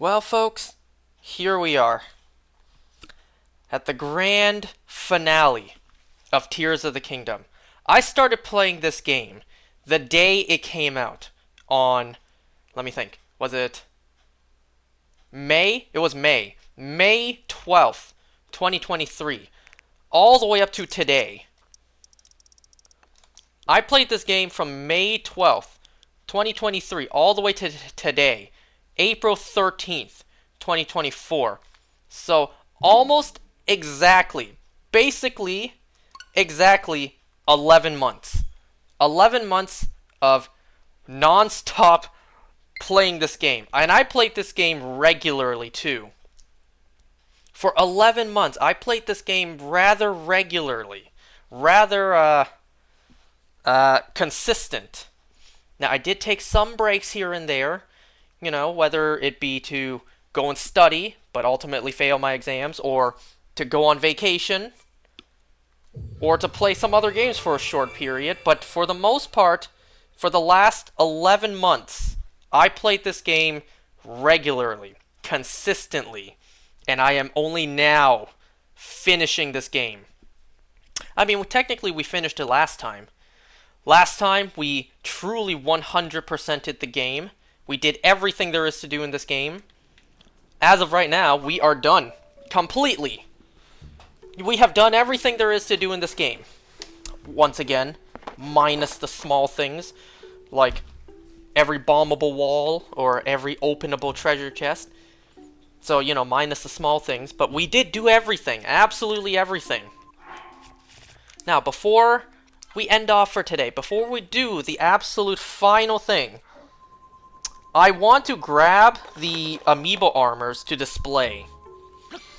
Well, folks, here we are at the grand finale of Tears of the Kingdom. I started playing this game the day it came out on, let me think, was it May? It was May. May 12th, 2023. All the way up to today. I played this game from May 12th, 2023, all the way to today, April 13th, 2024. So, almost exactly, basically, exactly 11 months. 11 months of non-stop playing this game. And I played this game regularly, too. For 11 months, I played this game rather regularly. Rather, consistent. Now, I did take some breaks here and there, whether it be to go and study, but ultimately fail my exams, or to go on vacation, or to play some other games for a short period. But for the most part, for the last 11 months, I played this game regularly, consistently, and I am only now finishing this game. I mean, technically we finished it last time. Last time, we truly 100%ed the game. We did everything there is to do in this game. As of right now, we are done. Completely. We have done everything there is to do in this game. Once again, minus the small things, like every bombable wall or every openable treasure chest. So, minus the small things. But we did do everything. Absolutely everything. Now, before we end off for today, before we do the absolute final thing, I want to grab the amiibo armors to display.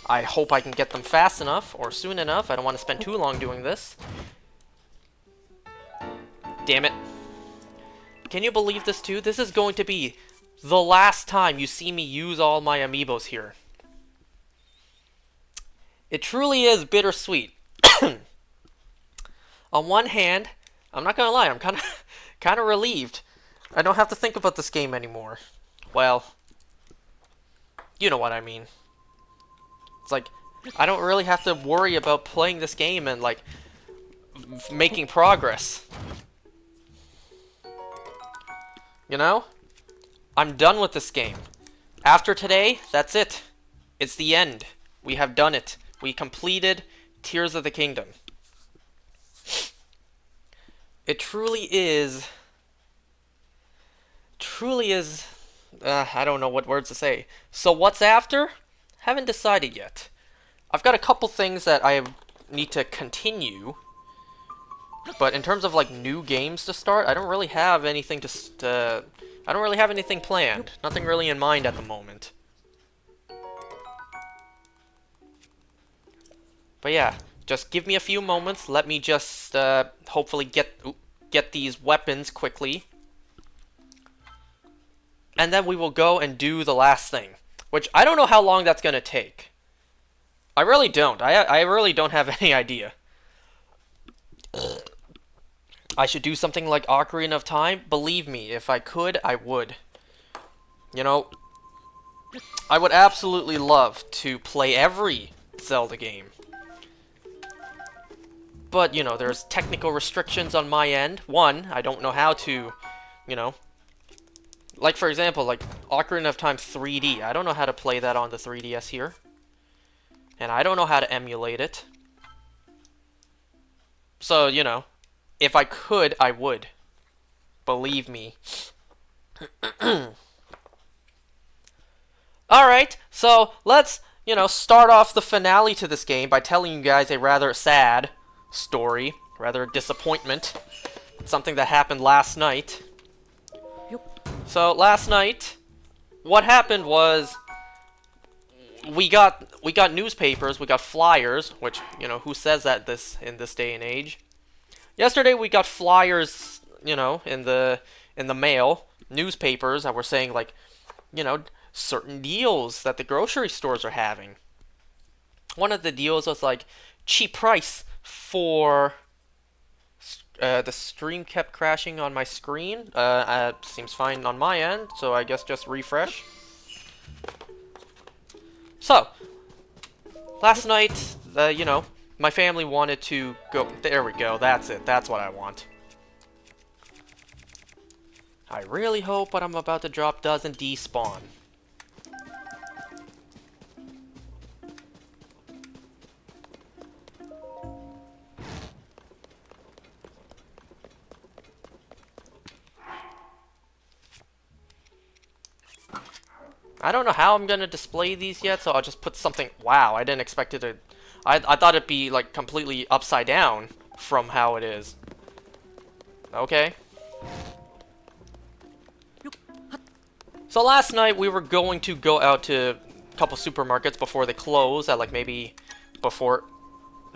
I hope I can get them fast enough or soon enough. I don't want to spend too long doing this. Damn it. Can you believe this too? This is going to be the last time you see me use all my amiibos here. It truly is bittersweet. On one hand, I'm not gonna lie, I'm kind of relieved. I don't have to think about this game anymore. Well, you know what I mean. It's like, I don't really have to worry about playing this game and, like, making progress. I'm done with this game. After today, that's it. It's the end. We have done it. We completed Tears of the Kingdom. It truly is, I don't know what words to say. So what's after? Haven't decided yet. I've got a couple things that I need to continue, but in terms of like new games to start, I don't really have anything I don't really have anything planned. Nothing really in mind at the moment. But yeah. Just give me a few moments. Let me just hopefully get these weapons quickly. And then we will go and do the last thing. Which I don't know how long that's going to take. I really don't. I really don't have any idea. I should do something like Ocarina of Time. Believe me, if I could, I would. I would absolutely love to play every Zelda game. But, there's technical restrictions on my end. One, I don't know how to, like, for example, like, Ocarina of Time 3D. I don't know how to play that on the 3DS here. And I don't know how to emulate it. So, if I could, I would. Believe me. Alright, so let's, start off the finale to this game by telling you guys a rather sad story, rather a disappointment. Something that happened last night. So last night, what happened was we got newspapers, we got flyers, which, who says that in this day and age. Yesterday we got flyers, in the mail, newspapers that were saying like, certain deals that the grocery stores are having. One of the deals was like cheap price for the stream kept crashing on my screen. Seems fine on my end, so I guess just refresh. So, last night, you know, my family wanted to go... There we go, that's it. That's what I want. I really hope what I'm about to drop doesn't despawn. I don't know how I'm gonna display these yet, so I'll just put something... Wow, I didn't expect it to... I thought it'd be, like, completely upside down from how it is. Okay. So last night, we were going to go out to a couple supermarkets before they close, at, like, maybe before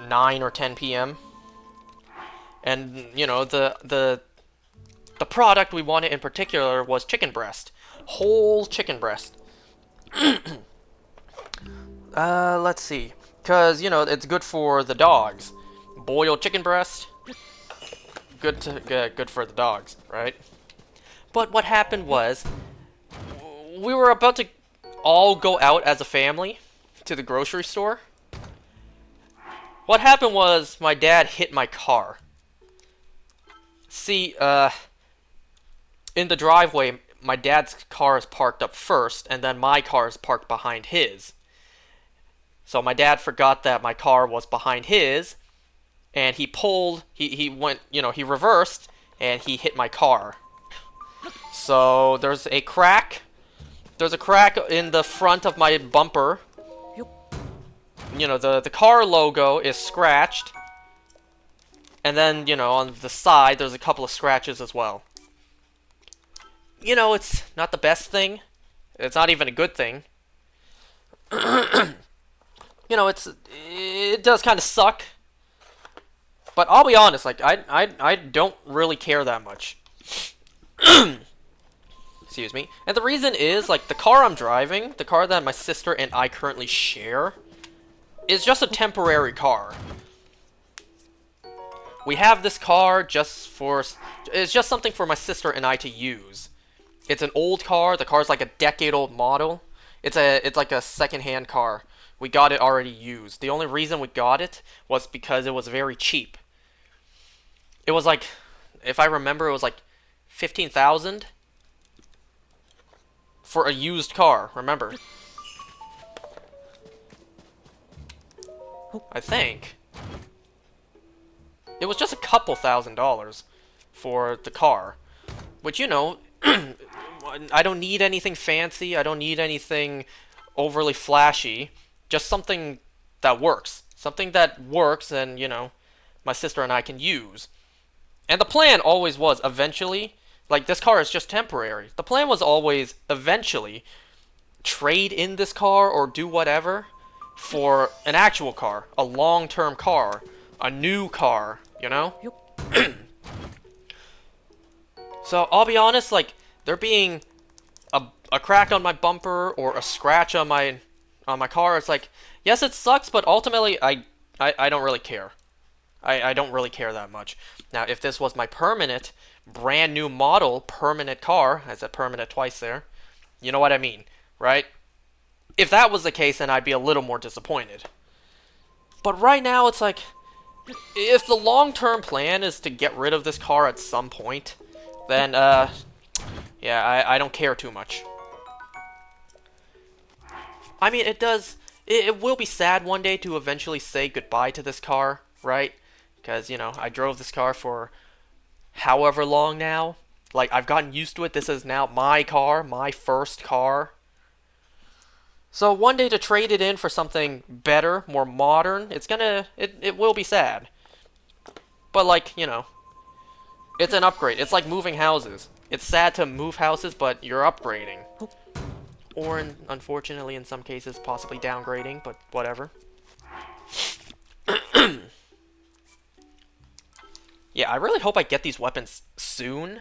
9 or 10 p.m. And, you know, the product we wanted in particular was chicken breast. Whole chicken breast. Let's see. Because, you know, it's good for the dogs. Boiled chicken breast. Good for the dogs, right? But what happened was, we were about to all go out as a family to the grocery store. What happened was, my dad hit my car. See, in the driveway, my dad's car is parked up first, and then my car is parked behind his. So my dad forgot that my car was behind his, and he pulled, he went, you know, he reversed, and he hit my car. So there's a crack. There's a crack in the front of my bumper. You know, the car logo is scratched. And then, you know, on the side, there's a couple of scratches as well. You know, it's not the best thing. It's not even a good thing. You know, it does kind of suck. But I'll be honest, like, I don't really care that much. Excuse me. And the reason is, like, the car I'm driving, the car that my sister and I currently share, is just a temporary car. We have this car just for... It's just something for my sister and I to use. It's an old car. The car's like a decade-old model. It's like a second-hand car. We got it already used. The only reason we got it was because it was very cheap. It was like, if I remember, it was like 15,000 for a used car. Remember? I think it was just a couple $1,000s for the car, which, you know, I don't need anything fancy. I don't need anything overly flashy. Just something that works. Something that works and, you know, my sister and I can use. And the plan always was eventually, like, this car is just temporary. The plan was always eventually trade in this car or do whatever for an actual car, a long-term car, a new car, you know? So, I'll be honest, like, there being a crack on my bumper or a scratch on my car, it's like, yes, it sucks, but ultimately, I don't really care. I don't really care that much. Now, if this was my permanent, brand new model, permanent car, I said permanent twice there, you know what I mean, right? If that was the case, then I'd be a little more disappointed. But right now, it's like, if the long-term plan is to get rid of this car at some point, then, yeah, I don't care too much. I mean, it will be sad one day to eventually say goodbye to this car, right? Because, you know, I drove this car for however long now. Like, I've gotten used to it. This is now my car, my first car. So one day to trade it in for something better, more modern, it will be sad. But, like, you know, it's an upgrade. It's like moving houses. It's sad to move houses, but you're upgrading. Or, unfortunately, in some cases, possibly downgrading, but whatever. Yeah, I really hope I get these weapons soon.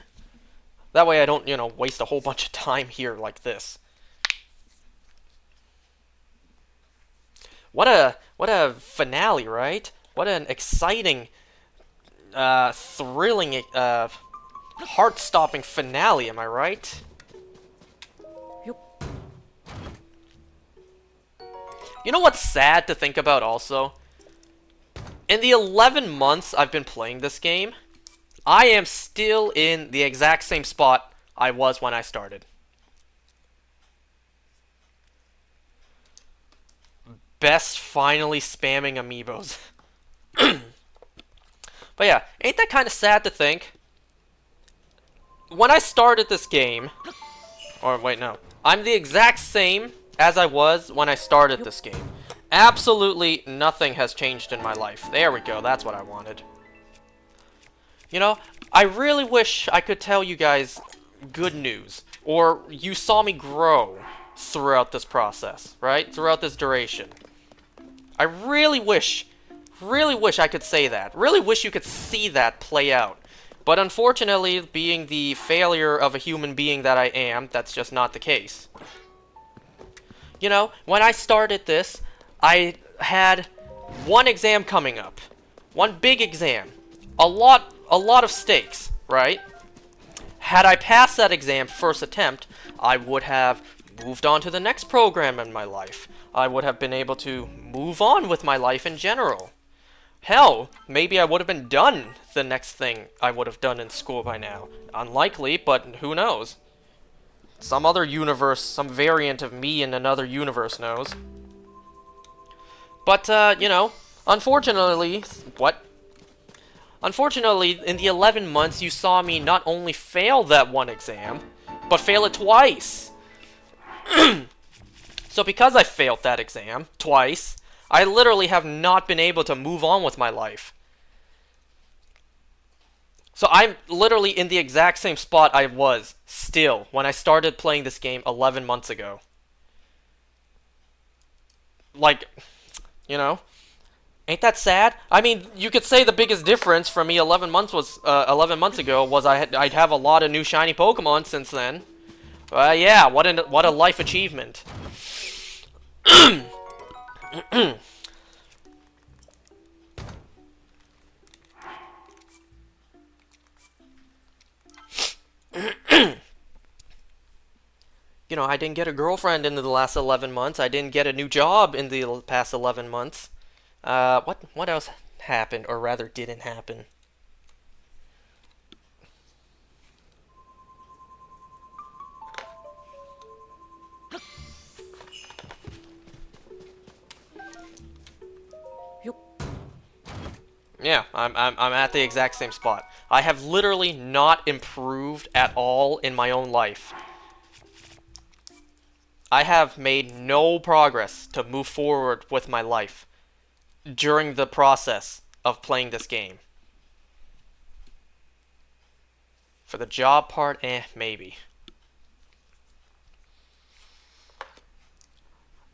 That way I don't, you know, waste a whole bunch of time here like this. What a finale, right? What an exciting, thrilling, heart-stopping finale, am I right? You know what's sad to think about also? In the 11 months I've been playing this game, I am still in the exact same spot I was when I started. Best finally spamming amiibos. But yeah, ain't that kind of sad to think? When I started this game, or wait, no. I'm the exact same as I was when I started this game. Absolutely nothing has changed in my life. There we go, that's what I wanted. You know, I really wish I could tell you guys good news. Or you saw me grow throughout this process, right? Throughout this duration. I really wish I could say that. Really wish you could see that play out. But unfortunately, being the failure of a human being that I am, that's just not the case. You know, when I started this, I had one exam coming up. One big exam. A lot of stakes, right? Had I passed that exam first attempt, I would have moved on to the next program in my life. I would have been able to move on with my life in general. Hell, maybe I would have been done the next thing I would have done in school by now. Unlikely, but who knows? Some other universe, some variant of me in another universe knows. But, you know, unfortunately, Unfortunately, in the 11 months, you saw me not only fail that one exam, but fail it twice. So because I failed that exam twice, I literally have not been able to move on with my life. So I'm literally in the exact same spot I was, still, when I started playing this game 11 months ago. Like, you know, ain't that sad? I mean, you could say the biggest difference from me 11 months ago was I'd have a lot of new shiny Pokemon since then. Yeah, what a life achievement. You know, I didn't get a girlfriend in the last 11 months. I didn't get a new job in the past 11 months. What else happened, or rather didn't happen? Yeah, I'm at the exact same spot. I have literally not improved at all in my own life. I have made no progress to move forward with my life during the process of playing this game. For the job part, maybe.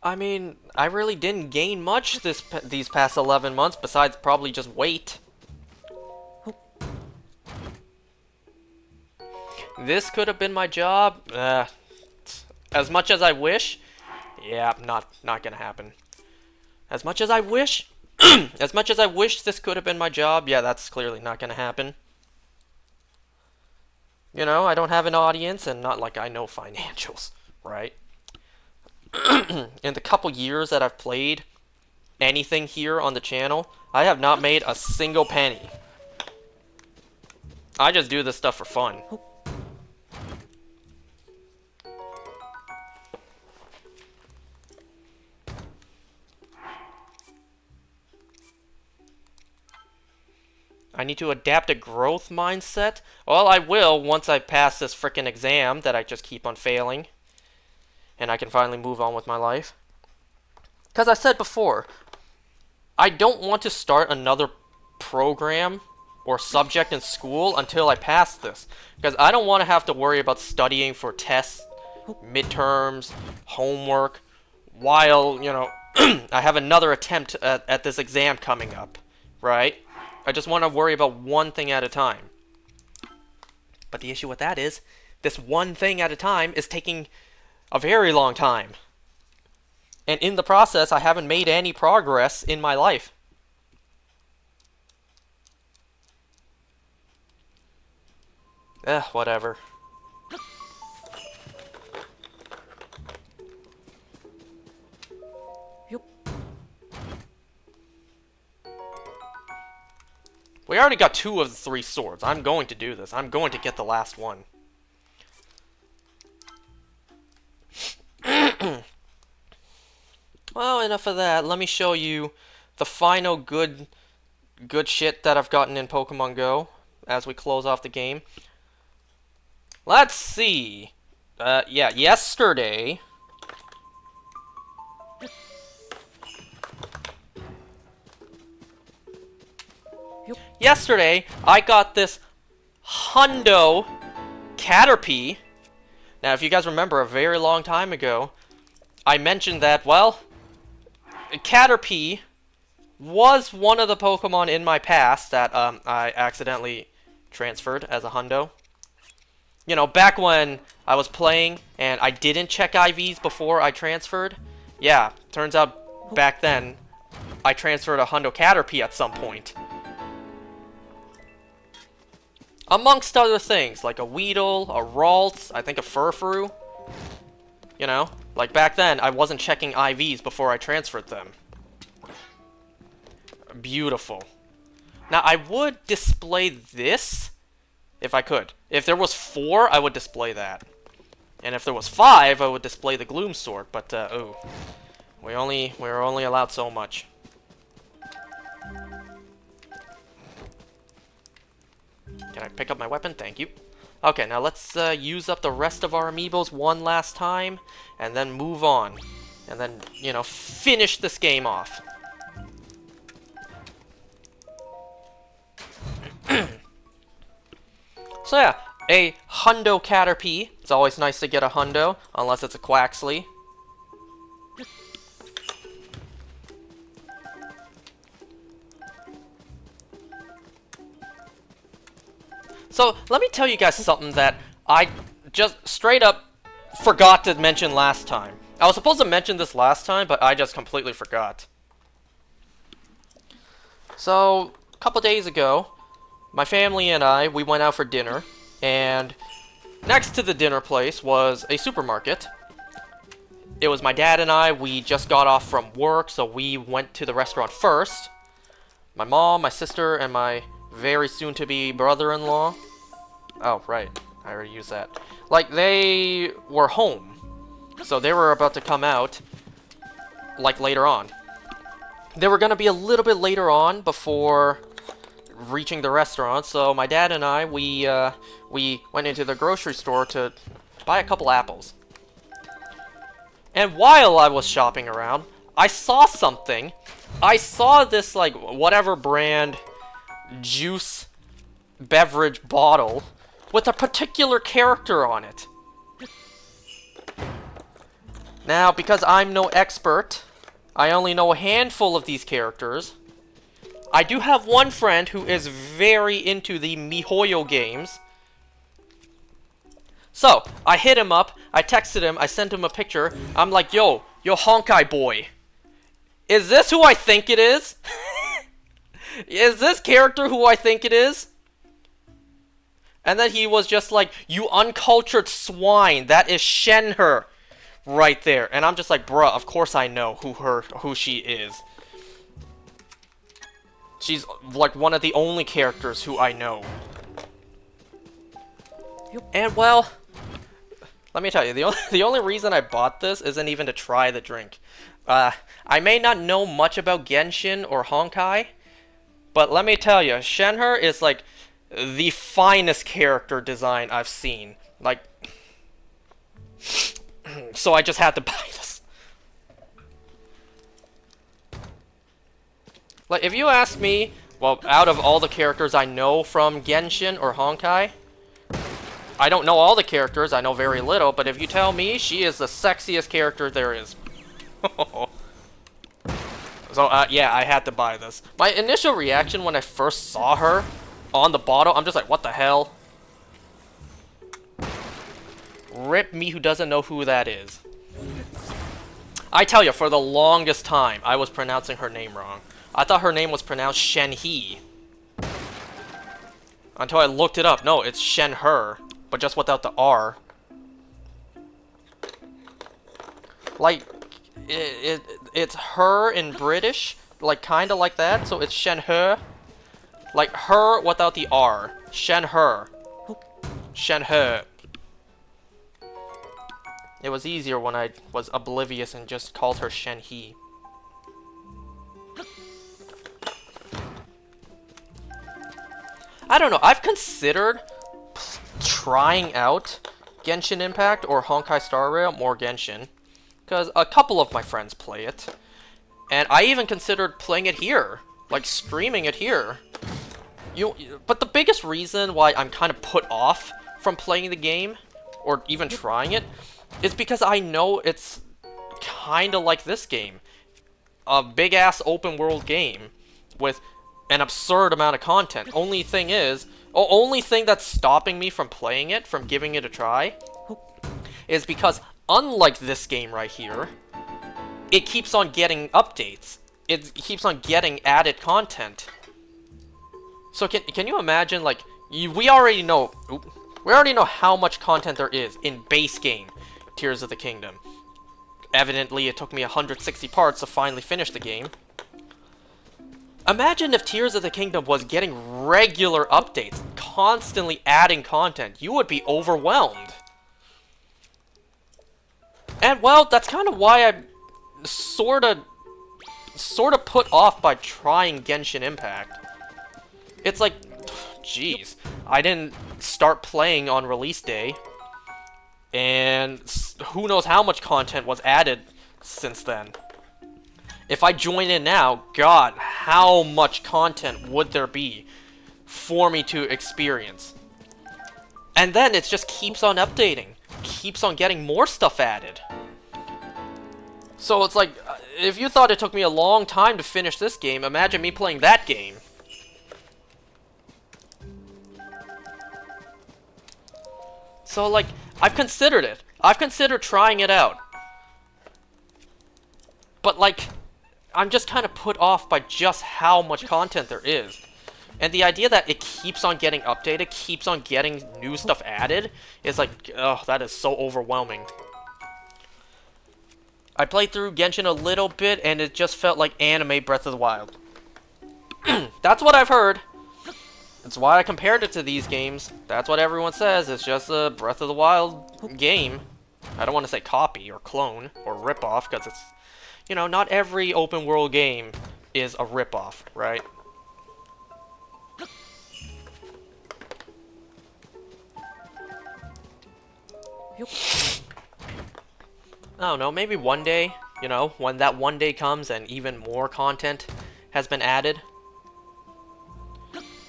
I mean, I really didn't gain much these past 11 months besides probably just weight. This could have been my job. As much as I wish, yeah, not gonna happen. As much as I wish, as much as I wish this could have been my job, yeah, that's clearly not gonna happen. You know, I don't have an audience, and not like I know financials, right? In the couple years that I've played anything here on the channel, I have not made a single penny. I just do this stuff for fun. I need to adapt a growth mindset? Well, I will once I pass this frickin' exam that I just keep on failing. And I can finally move on with my life. Because I said before, I don't want to start another program or subject in school until I pass this. Because I don't want to have to worry about studying for tests, midterms, homework, while, you know, I have another attempt at this exam coming up, right? I just want to worry about one thing at a time. But the issue with that is, this one thing at a time is taking a very long time. And in the process, I haven't made any progress in my life. Whatever. We already got 2 of the 3 swords. I'm going to do this. I'm going to get the last one. Well, enough of that. Let me show you the final good shit that I've gotten in Pokemon Go as we close off the game. Let's see. Yeah, yesterday... Yesterday, I got this Hundo Caterpie. Now, if you guys remember, a very long time ago, I mentioned that, well, Caterpie was one of the Pokemon in my past that I accidentally transferred as a Hundo. You know, back when I was playing and I didn't check IVs before I transferred. Yeah, turns out back then I transferred a Hundo Caterpie at some point. Amongst other things, like a Weedle, a Ralts, I think a Furfrou. You know, like back then, I wasn't checking IVs before I transferred them. Beautiful. Now, I would display this if I could. If there was 4, I would display that. And if there was 5, I would display the Gloom Sword. But, oh. We're only allowed so much. Can I pick up my weapon? Thank you. Okay, now let's use up the rest of our amiibos one last time, and then move on. And then, you know, finish this game off. So yeah, a Hundo Caterpie. It's always nice to get a Hundo, unless it's a Quaxly. So, let me tell you guys something that I just straight up forgot to mention last time. I was supposed to mention this last time, but I just completely forgot. So, a couple days ago, my family and I, we went out for dinner, and next to the dinner place was a supermarket. It was my dad and I, we just got off from work, so we went to the restaurant first. My mom, my sister, and my very soon-to-be brother-in-law. Oh, right. I already used that. Like, they were home. So they were about to come out, like, later on. They were going to be a little bit later on before reaching the restaurant. So my dad and I, we went into the grocery store to buy a couple apples. And while I was shopping around, I saw something. I saw this, like, whatever brand juice beverage bottle with a particular character on it. Now, because I'm no expert, I only know a handful of these characters. I do have one friend who is very into the MiHoYo games. So, I hit him up, I texted him, I sent him a picture. I'm like, yo Honkai boy. Is this who I think it is? Is this character who I think it is? And then he was just like, you uncultured swine, that is Shenhe right there. And I'm just like, bruh, of course I know who she is. She's like one of the only characters who I know. And well, let me tell you, the only reason I bought this isn't even to try the drink. I may not know much about Genshin or Honkai, but let me tell you, Shenhe is like the finest character design I've seen. Like, so I just had to buy this. Like, if you ask me, well, out of all the characters I know from Genshin or Honkai, I don't know all the characters, I know very little, but if you tell me, she is the sexiest character there is. So, yeah, I had to buy this. My initial reaction when I first saw her on the bottle, I'm just like, what the hell? Rip me who doesn't know who that is. I tell you, for the longest time, I was pronouncing her name wrong. I thought her name was pronounced Shenhe. Until I looked it up. No, it's Shenhe, but just without the R. Like, it's her in British, like, kinda like that, so it's Shenhe. Like her without the R. Shenhe. Shenhe. It was easier when I was oblivious and just called her Shenhe. I don't know, I've considered trying out Genshin Impact or Honkai Star Rail, more Genshin, because a couple of my friends play it, and I even considered playing it here, like streaming it here. But the biggest reason why I'm kind of put off from playing the game, or even trying it, is because I know it's kind of like this game. A big-ass open-world game with an absurd amount of content. Only thing that's stopping me from playing it, from giving it a try, is because unlike this game right here, it keeps on getting updates. It keeps on getting added content. So can you imagine, like, we already know how much content there is in base game Tears of the Kingdom. Evidently, it took me 160 parts to finally finish the game. Imagine if Tears of the Kingdom was getting regular updates, constantly adding content. You would be overwhelmed. And, well, that's kind of why I'm sort of put off by trying Genshin Impact. It's like, jeez, I didn't start playing on release day, and who knows how much content was added since then. If I join in now, God, how much content would there be for me to experience? And then it just keeps on updating, keeps on getting more stuff added. So it's like, if you thought it took me a long time to finish this game, imagine me playing that game. So, like, I've considered it. I've considered trying it out. But, like, I'm just kind of put off by just how much content there is. And the idea that it keeps on getting updated, keeps on getting new stuff added, is like, ugh, that is so overwhelming. I played through Genshin a little bit, and it just felt like anime Breath of the Wild. That's what I've heard. That's why I compared it to these games. That's what everyone says. It's just a Breath of the Wild game. I don't want to say copy or clone or ripoff, because it's, you know, not every open world game is a ripoff, right? I don't know, maybe one day, you know, when that one day comes and even more content has been added.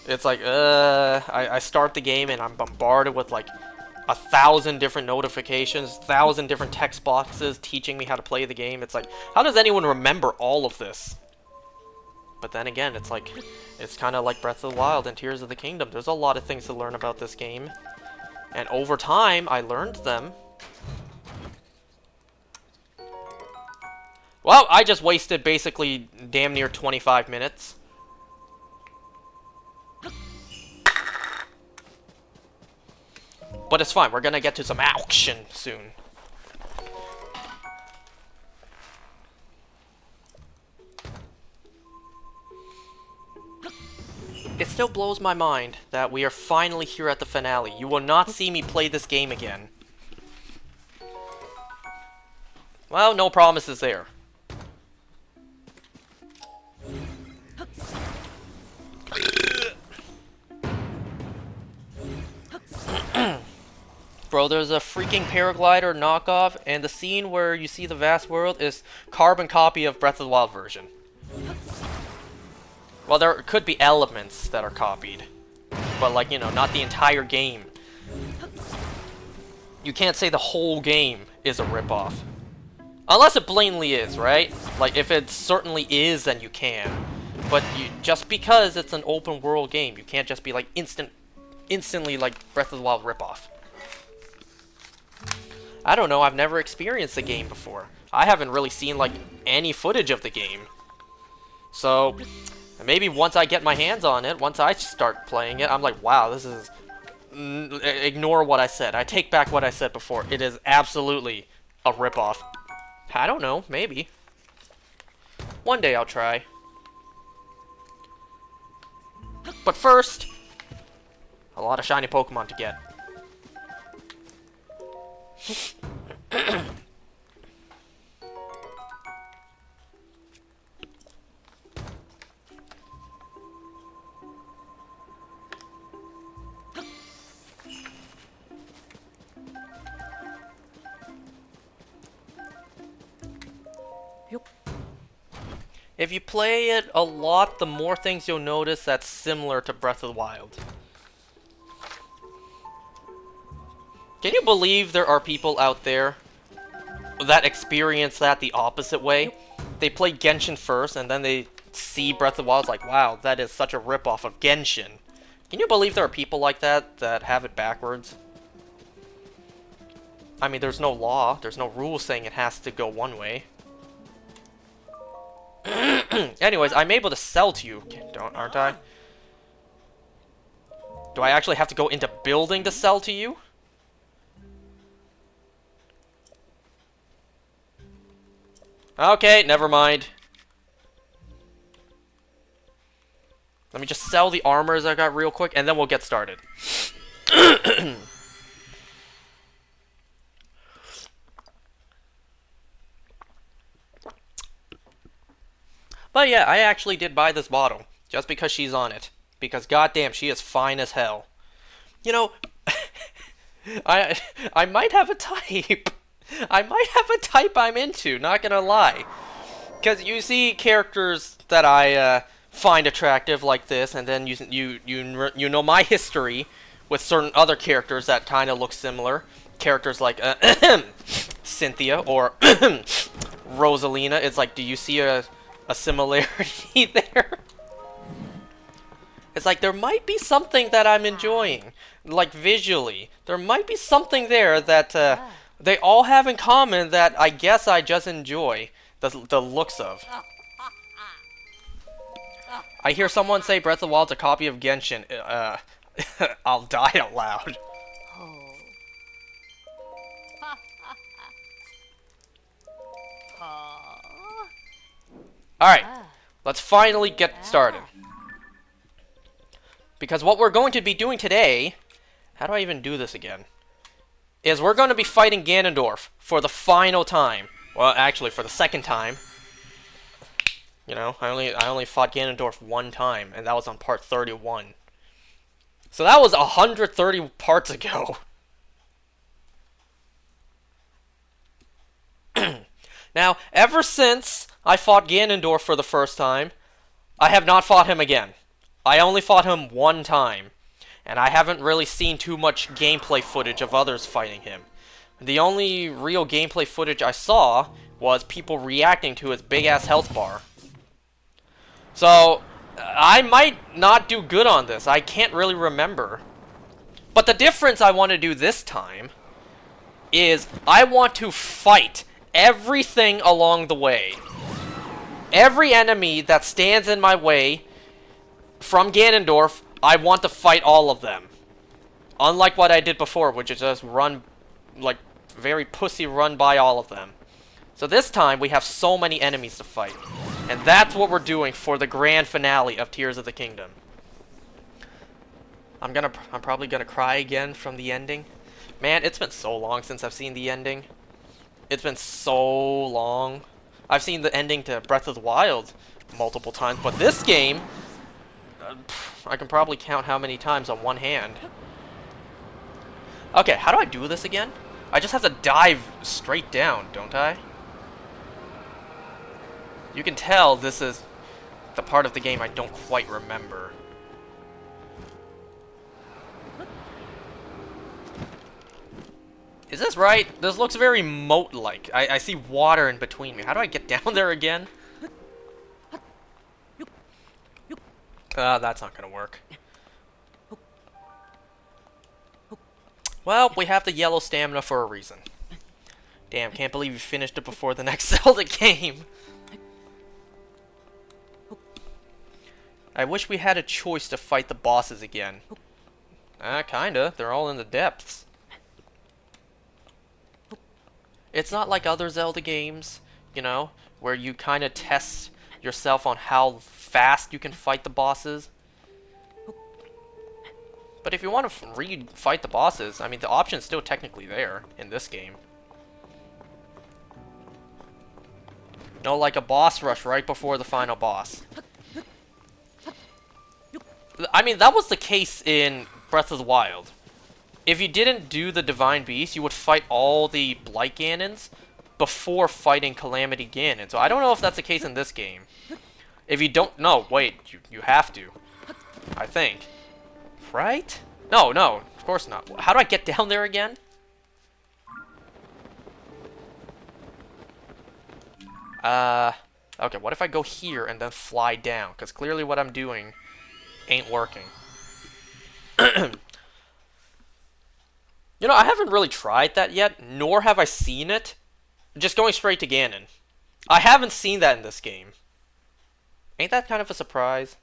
It's like, I start the game and I'm bombarded with like 1,000 different notifications, 1,000 different text boxes teaching me how to play the game. It's like, how does anyone remember all of this? But then again, it's like, it's kind of like Breath of the Wild and Tears of the Kingdom. There's a lot of things to learn about this game. And over time, I learned them. Well, I just wasted basically damn near 25 minutes. But it's fine, we're gonna get to some action soon. It still blows my mind that we are finally here at the finale. You will not see me play this game again. Well, no promises there. Bro, there's a freaking paraglider knockoff, and the scene where you see the vast world is carbon copy of Breath of the Wild version. Well, there could be elements that are copied, but like, you know, not the entire game. You can't say the whole game is a ripoff. Unless it blatantly is, right? Like, if it certainly is, then you can. But just because it's an open world game, you can't just be like instantly like Breath of the Wild ripoff. I don't know, I've never experienced the game before. I haven't really seen like any footage of the game. So maybe once I get my hands on it, once I start playing it, I'm like, wow, this is... Ignore what I said. I take back what I said before. It is absolutely a ripoff. I don't know, maybe. One day I'll try. But first, a lot of shiny Pokemon to get. If you play it a lot, the more things you'll notice that's similar to Breath of the Wild. Can you believe there are people out there that experience that the opposite way? They play Genshin first, and then they see Breath of the Wild, like, wow, that is such a ripoff of Genshin. Can you believe there are people like that that have it backwards? I mean, there's no law, there's no rule saying it has to go one way. Anyways, I'm able to sell to you, aren't I? Do I actually have to go into building to sell to you? Okay, never mind. Let me just sell the armors I got real quick, and then we'll get started. But yeah, I actually did buy this bottle, just because she's on it. Because goddamn, she is fine as hell. You know, I might have a type. I might have a type I'm into, not gonna lie. Because you see characters that I find attractive like this, and then you know my history with certain other characters that kind of look similar. Characters like Cynthia or Rosalina. It's like, do you see a similarity there? It's like, there might be something that I'm enjoying, like visually. There might be something there that they all have in common that I guess I just enjoy the looks of. I hear someone say Breath of the Wild's a copy of Genshin. I'll die out loud. Alright, let's finally get started. Because what we're going to be doing today, how do I even do this again? Is we're going to be fighting Ganondorf for the final time. Well, actually, for the second time. You know, I only fought Ganondorf one time, and that was on part 31. So that was 130 parts ago. Now, ever since I fought Ganondorf for the first time, I have not fought him again. I only fought him one time, and I haven't really seen too much gameplay footage of others fighting him. The only real gameplay footage I saw was people reacting to his big-ass health bar. So, I might not do good on this. I can't really remember. But the difference I want to do this time is I want to fight everything along the way. Every enemy that stands in my way from Ganondorf, I want to fight all of them. Unlike what I did before, which is just run, like, very pussy run by all of them. So this time, we have so many enemies to fight. And that's what we're doing for the grand finale of Tears of the Kingdom. I'm probably gonna cry again from the ending. Man, it's been so long since I've seen the ending. It's been so long. I've seen the ending to Breath of the Wild multiple times, but this game, I can probably count how many times on one hand. Okay, how do I do this again? I just have to dive straight down, don't I? You can tell this is the part of the game I don't quite remember. Is this right? This looks very moat-like. I see water in between me. How do I get down there again? That's not gonna work. Well, we have the yellow stamina for a reason. Damn, can't believe you finished it before the next Zelda game. I wish we had a choice to fight the bosses again. Kinda. They're all in the depths. It's not like other Zelda games, you know, where you kind of test yourself on how fast you can fight the bosses. But if you want to re-fight the bosses, I mean, the option's still technically there in this game. No, like a boss rush right before the final boss. I mean, that was the case in Breath of the Wild. If you didn't do the Divine Beast, you would fight all the Blight Ganons before fighting Calamity Ganon. So I don't know if that's the case in this game. If you don't... No, wait. You have to. I think. Right? No, of course not. How do I get down there again? Okay, what if I go here and then fly down? Because clearly what I'm doing ain't working. You know, I haven't really tried that yet, nor have I seen it. Just going straight to Ganon. I haven't seen that in this game. Ain't that kind of a surprise?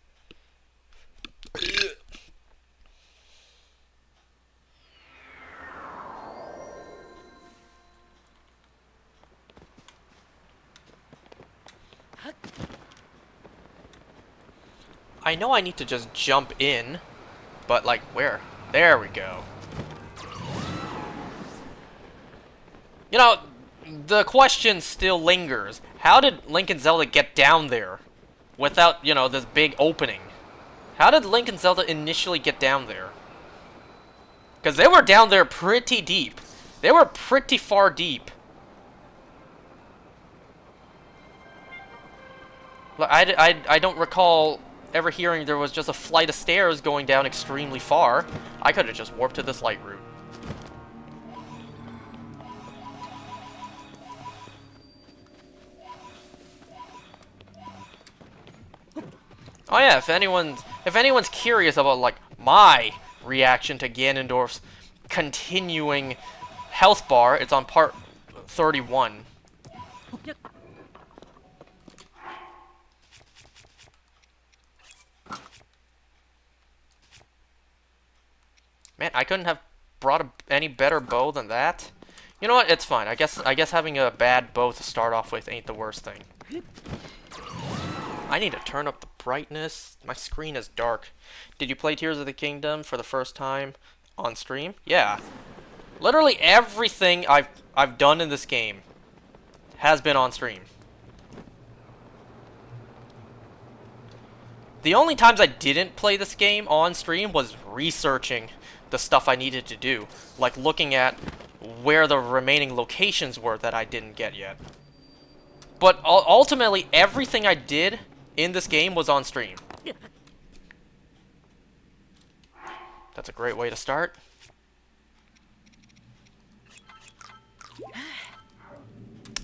I know I need to just jump in, but like where? There we go. You know, the question still lingers. How did Link and Zelda get down there without, you know, this big opening? How did Link and Zelda initially get down there? Because they were down there pretty deep. They were pretty far deep. I don't recall ever hearing there was just a flight of stairs going down extremely far. I could have just warped to this light route. Oh yeah, if anyone's curious about like my reaction to Ganondorf's continuing health bar, it's on part 31. Man, I couldn't have brought any better bow than that. You know what? It's fine. I guess having a bad bow to start off with ain't the worst thing. I need to turn up the brightness. My screen is dark. Did you play Tears of the Kingdom for the first time on stream? Yeah. Literally everything I've done in this game has been on stream. The only times I didn't play this game on stream was researching the stuff I needed to do, like looking at where the remaining locations were that I didn't get yet. But ultimately, everything I did in this game was on stream. That's a great way to start.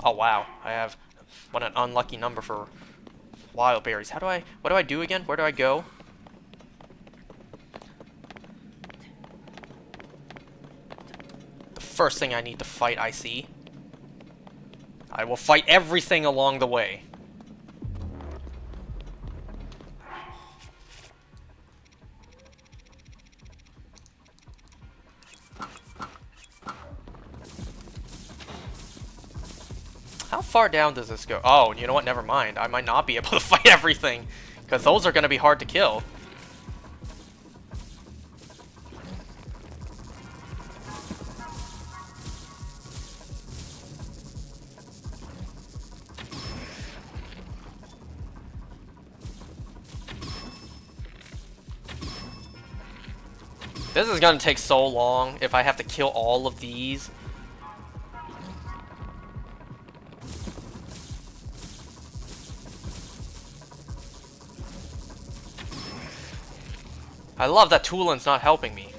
Oh wow, I have what an unlucky number for wild berries. What do I do again? Where do I go? The first thing I need to fight, I see. I will fight everything along the way. How far down does this go? Oh, you know what? Never mind. I might not be able to fight everything, because those are going to be hard to kill. This is going to take so long if I have to kill all of these. I love that Toolin's not helping me.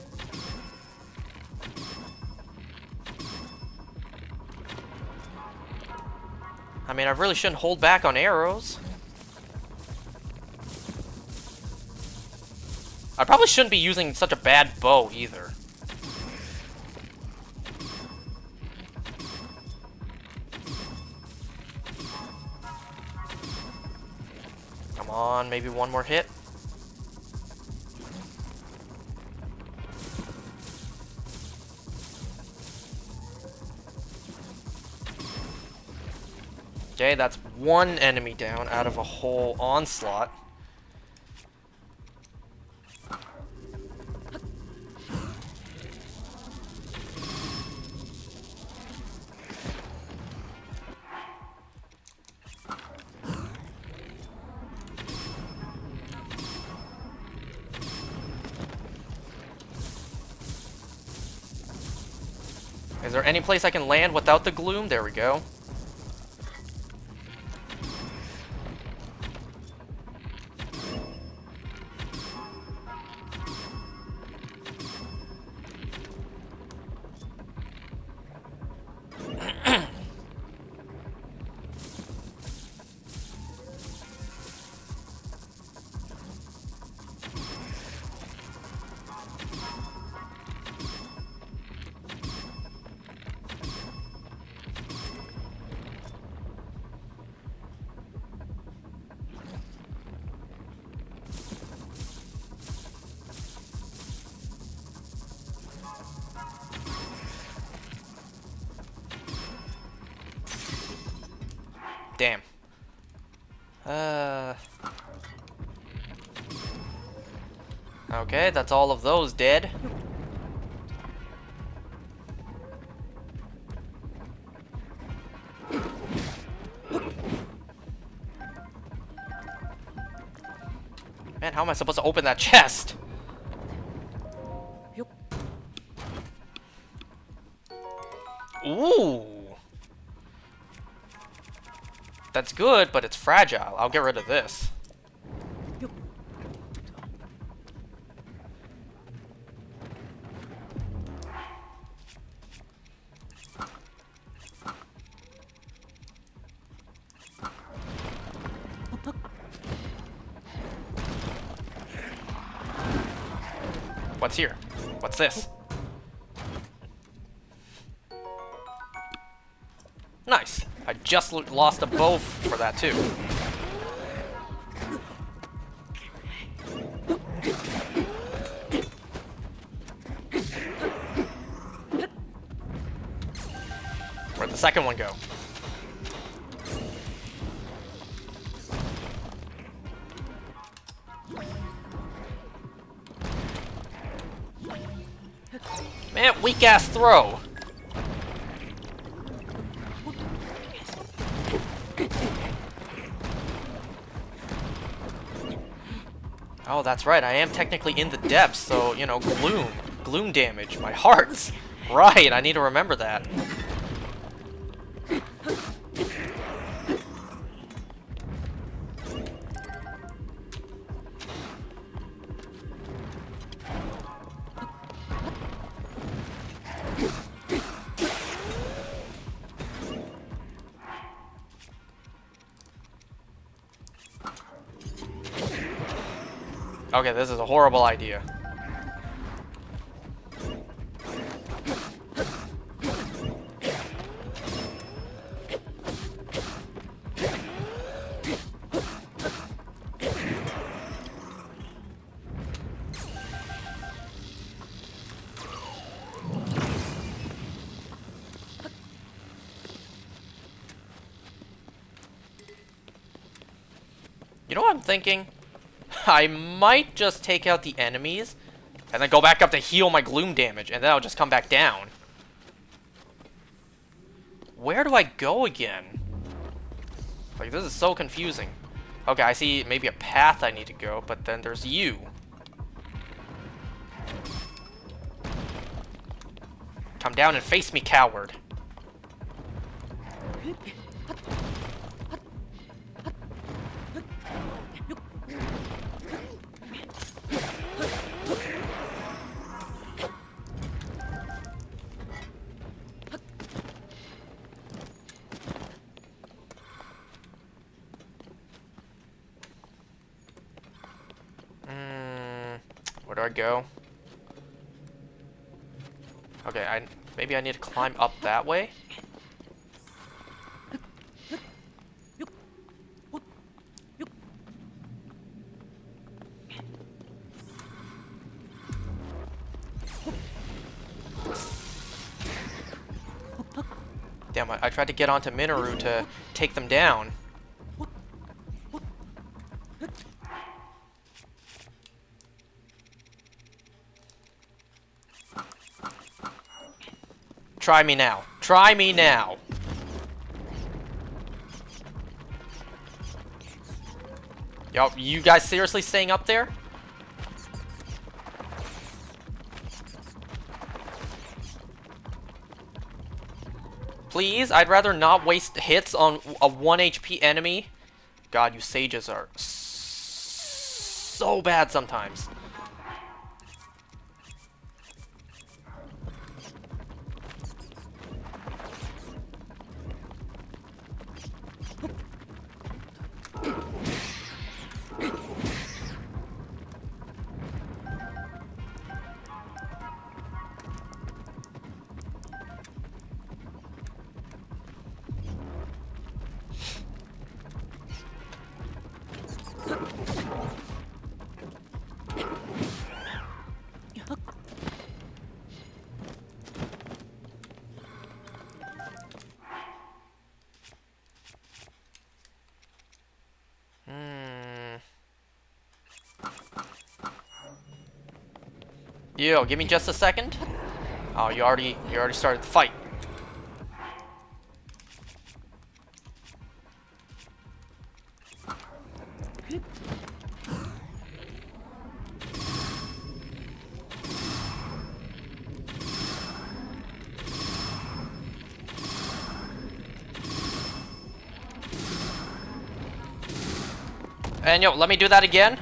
I mean, I really shouldn't hold back on arrows. I probably shouldn't be using such a bad bow either. Come on, maybe one more hit. Okay, that's one enemy down out of a whole onslaught. Is there any place I can land without the gloom? There we go. Damn. Okay, that's all of those dead. Man, how am I supposed to open that chest? Ooh. That's good, but it's fragile. I'll get rid of this. What's here? What's this? Nice. I just lost a bow for that too. Where'd the second one go? Man, weak ass throw. Oh, that's right. I am technically in the depths, so, you know, gloom damage, my hearts. Right, I need to remember that. Okay, this is a horrible idea. You know what I'm thinking? I might just take out the enemies and then go back up to heal my gloom damage, and then I'll just come back down. Where do I go again? Like, this is so confusing. Okay, I see maybe a path I need to go, but then there's you. Come down and face me, coward. Where do I go? Okay, maybe I need to climb up that way? Damn, I tried to get onto Minoru to take them down. Try me now. Try me now. Yo, you guys seriously staying up there? Please, I'd rather not waste hits on a 1 HP enemy. God, you sages are so bad sometimes. Yo, give me just a second. Oh, you already started the fight. And yo, let me do that again.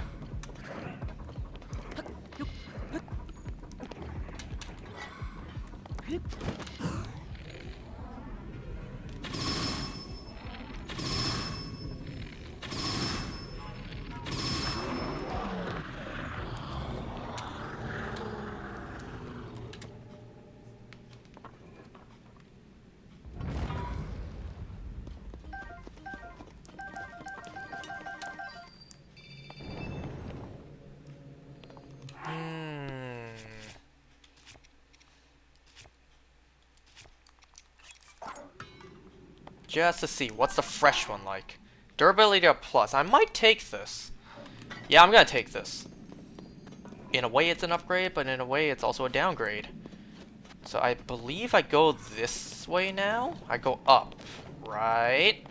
Just to see, what's the fresh one like? Durability up plus. I might take this. Yeah, I'm gonna take this. In a way it's an upgrade, but in a way it's also a downgrade. So I believe I go this way now? I go up, right?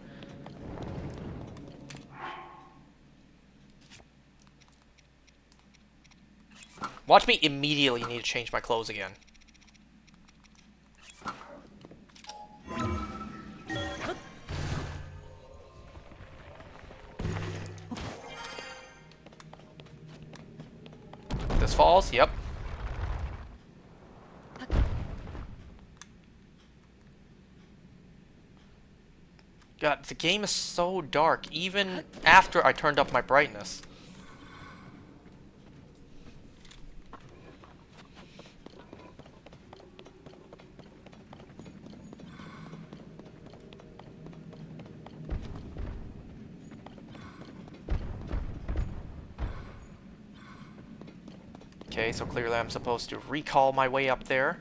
Watch me immediately need to change my clothes again. This falls, yep. God, the game is so dark, even after I turned up my brightness. Okay, so clearly I'm supposed to recall my way up there.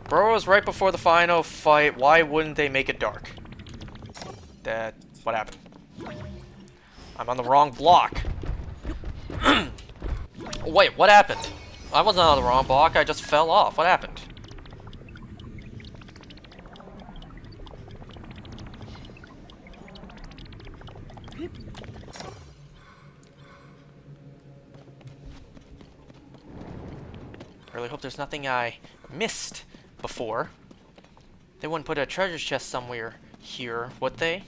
Bro, it was right before the final fight. Why wouldn't they make it dark? What happened? I'm on the wrong block. Wait, what happened? I wasn't on the wrong block, I just fell off. What happened? I really hope there's nothing I missed before. They wouldn't put a treasure chest somewhere here, would they?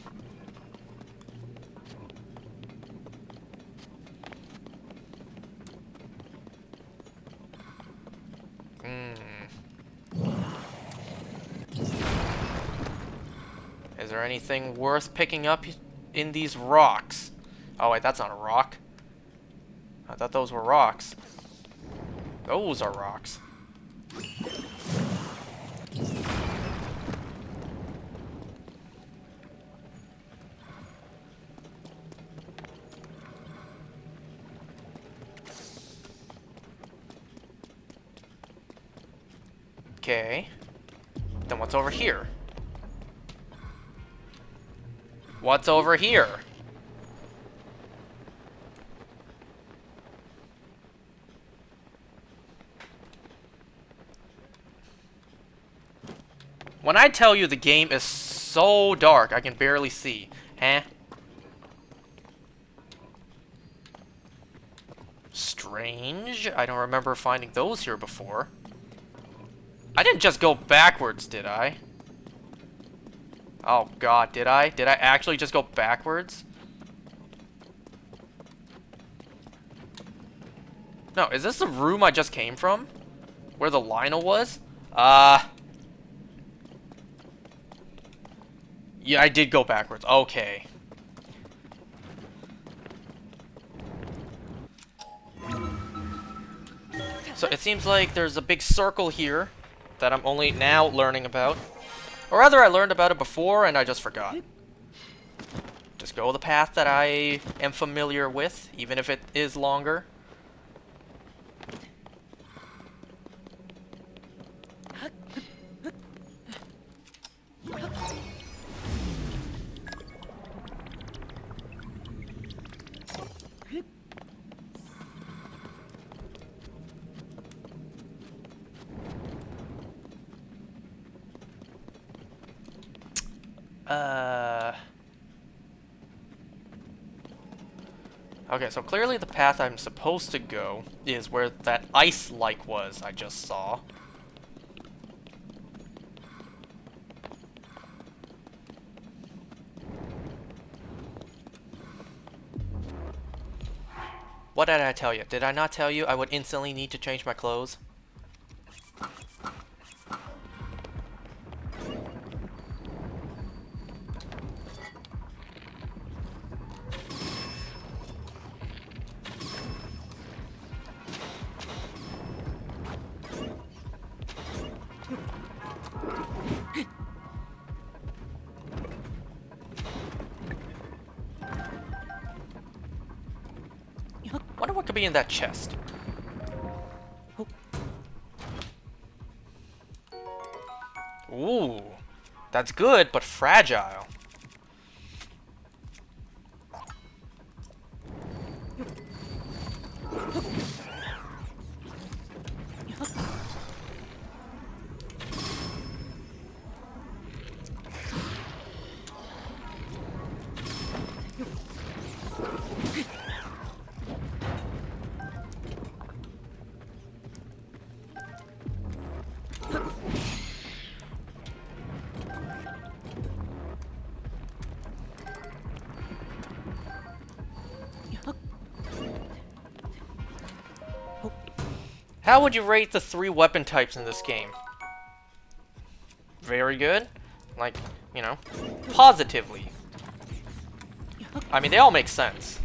Is there anything worth picking up in these rocks? Oh wait, that's not a rock. I thought those were rocks. Those are rocks. Okay. Then what's over here? What's over here? When I tell you the game is so dark, I can barely see. Huh? strange. I don't remember finding those here before. I didn't just go backwards, did I? Oh god, did I? Did I actually just go backwards? No, is this the room I just came from? Where the Lionel was? Yeah, I did go backwards. Okay. So it seems like there's a big circle here that I'm only now learning about. Or rather, I learned about it before and I just forgot. Just go the path that I am familiar with, even if it is longer. Okay, so clearly the path I'm supposed to go is where that ice-like was I just saw. What did I tell you? Did I not tell you I would instantly need to change my clothes? Wonder what could be in that chest. Ooh, that's good, but fragile. How would you rate the 3 weapon types in this game? Very good. Like, you know, positively. I mean, they all make sense.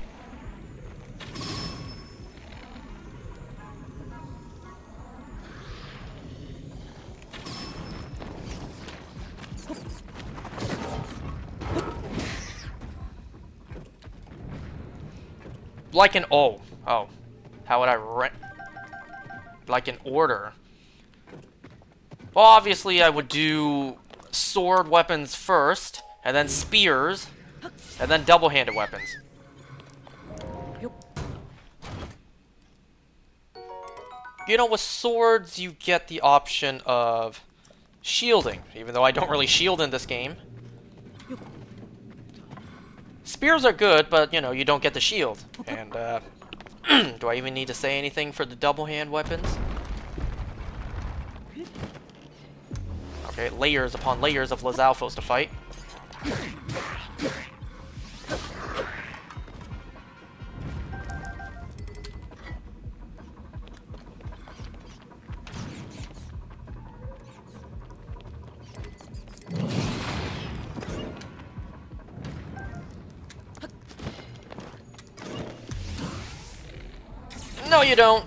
Like an oh, how would I rent? Like an order. Well, obviously I would do sword weapons first, and then spears, and then double-handed weapons. You know, with swords, you get the option of shielding, even though I don't really shield in this game. Spears are good, but, you know, you don't get the shield. And, do I even need to say anything for the double-hand weapons? Okay, layers upon layers of Lizalfos to fight. No, you don't.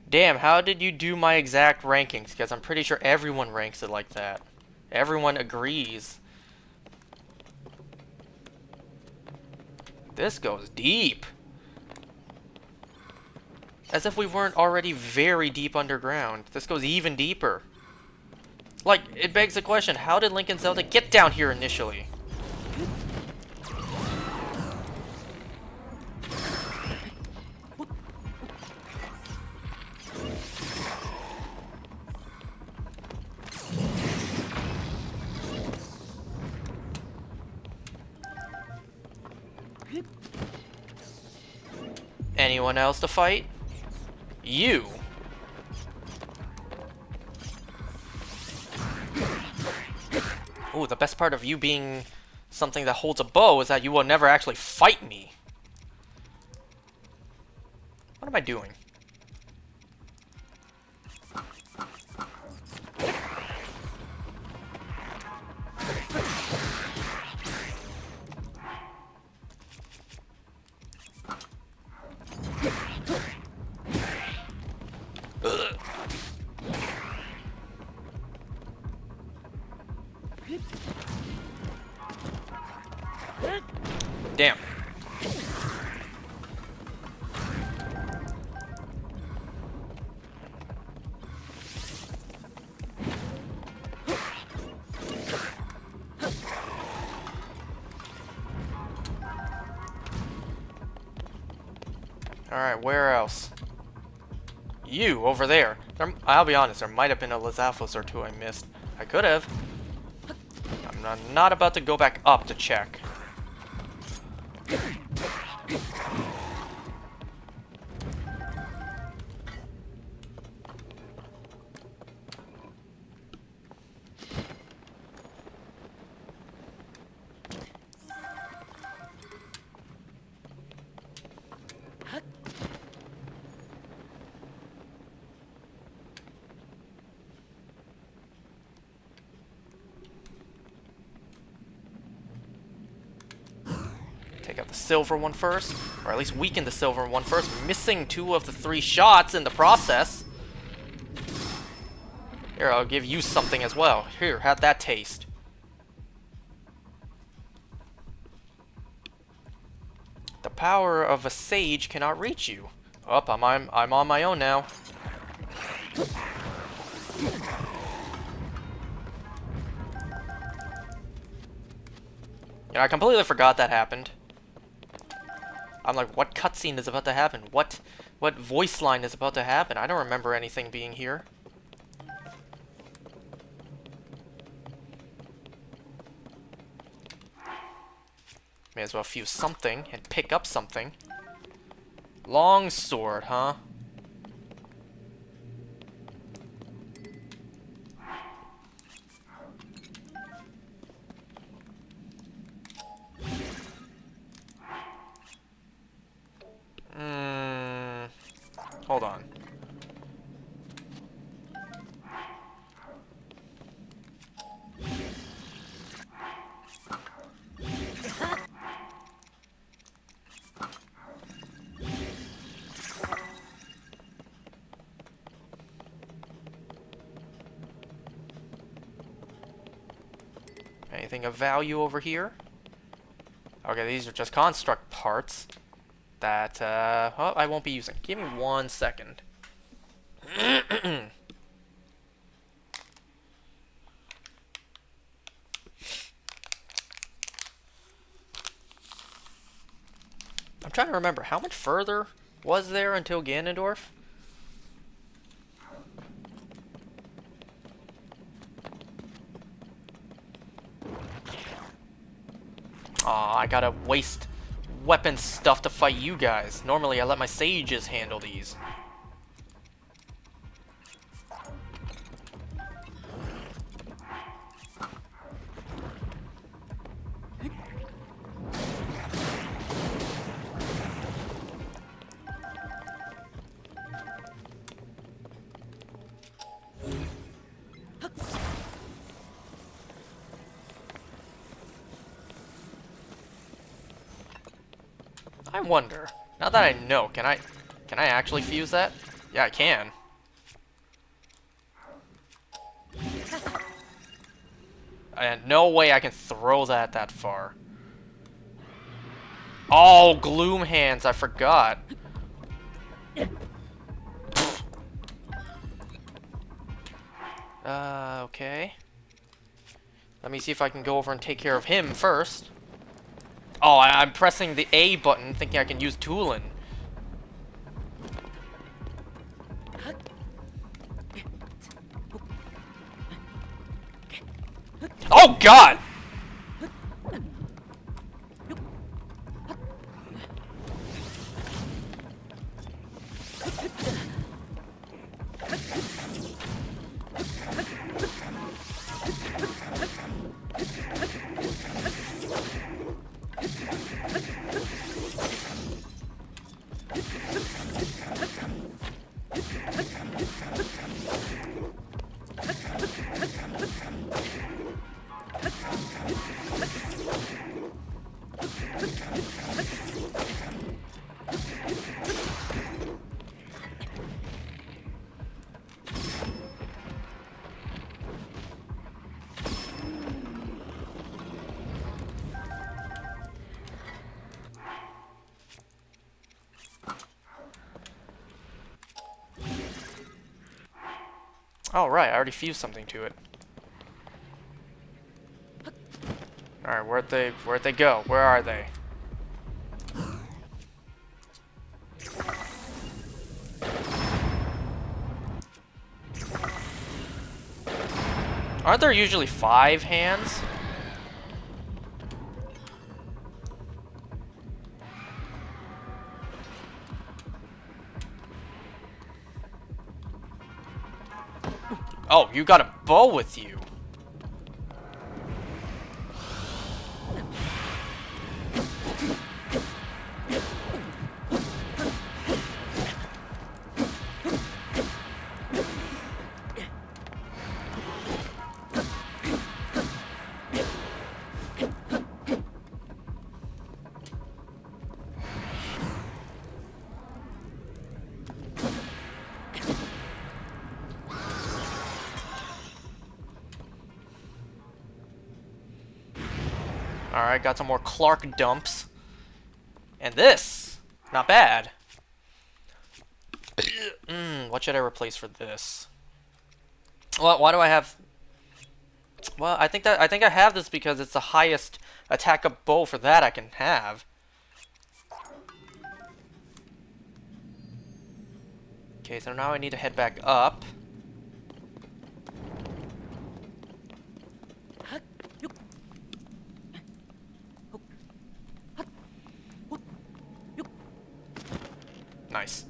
Damn, how did you do my exact rankings? Because I'm pretty sure everyone ranks it like that. Everyone agrees. This goes deep. As if we weren't already very deep underground. This goes even deeper. Like, it begs the question, how did Link and Zelda get down here initially? Anyone else to fight? You. Ooh, the best part of you being something that holds a bow is that you will never actually fight me. What am I doing? Ugh. Damn. Alright, where else? You, over there. I'll be honest, there might have been a Lizalfos or two I missed. I could have. I'm not about to go back up to check. Take out the silver one first, or at least weaken the silver one first, missing 2 of the 3 shots in the process. Here, I'll give you something as well. Here, have that taste. The power of a sage cannot reach you. Oh, I'm on my own now. I completely forgot that happened. I'm like, what cutscene is about to happen? What voice line is about to happen? I don't remember anything being here. May as well fuse something and pick up something. Long sword, huh? Hold on. Anything of value over here? Okay, these are just construct parts that, well, I won't be using. Give me 1 second. I'm trying to remember, how much further was there until Ganondorf? Aw, I gotta waste weapon stuff to fight you guys. Normally I let my sages handle these. I wonder, now that I know, can I actually fuse that? Yeah, I can. And no way I can throw that far. Oh, Gloom Hands, I forgot. Okay. Let me see if I can go over and take care of him first. Oh, I'm pressing the A button, thinking I can use Toolin. Oh, God! Oh, right, I already fused something to it. Alright, where'd they go? Where are they? Aren't there usually 5 hands? Oh, you got a bow with you. Alright, got some more Clark dumps. And this! Not bad. What should I replace for this? Well, why do I have... Well, I think I have this because it's the highest attack of bow for that I can have. Okay, so now I need to head back up. Nice.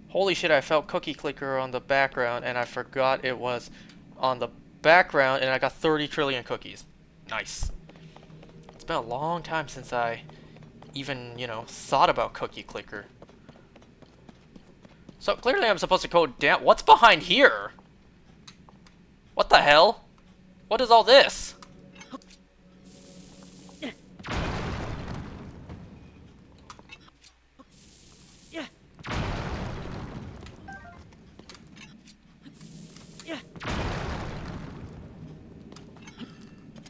Holy shit, I felt Cookie Clicker on the background and I forgot it was on the background and I got 30 trillion cookies. Nice. It's been a long time since I even, you know, thought about Cookie Clicker. So clearly I'm supposed to go down. What's behind here? What the hell? What is all this?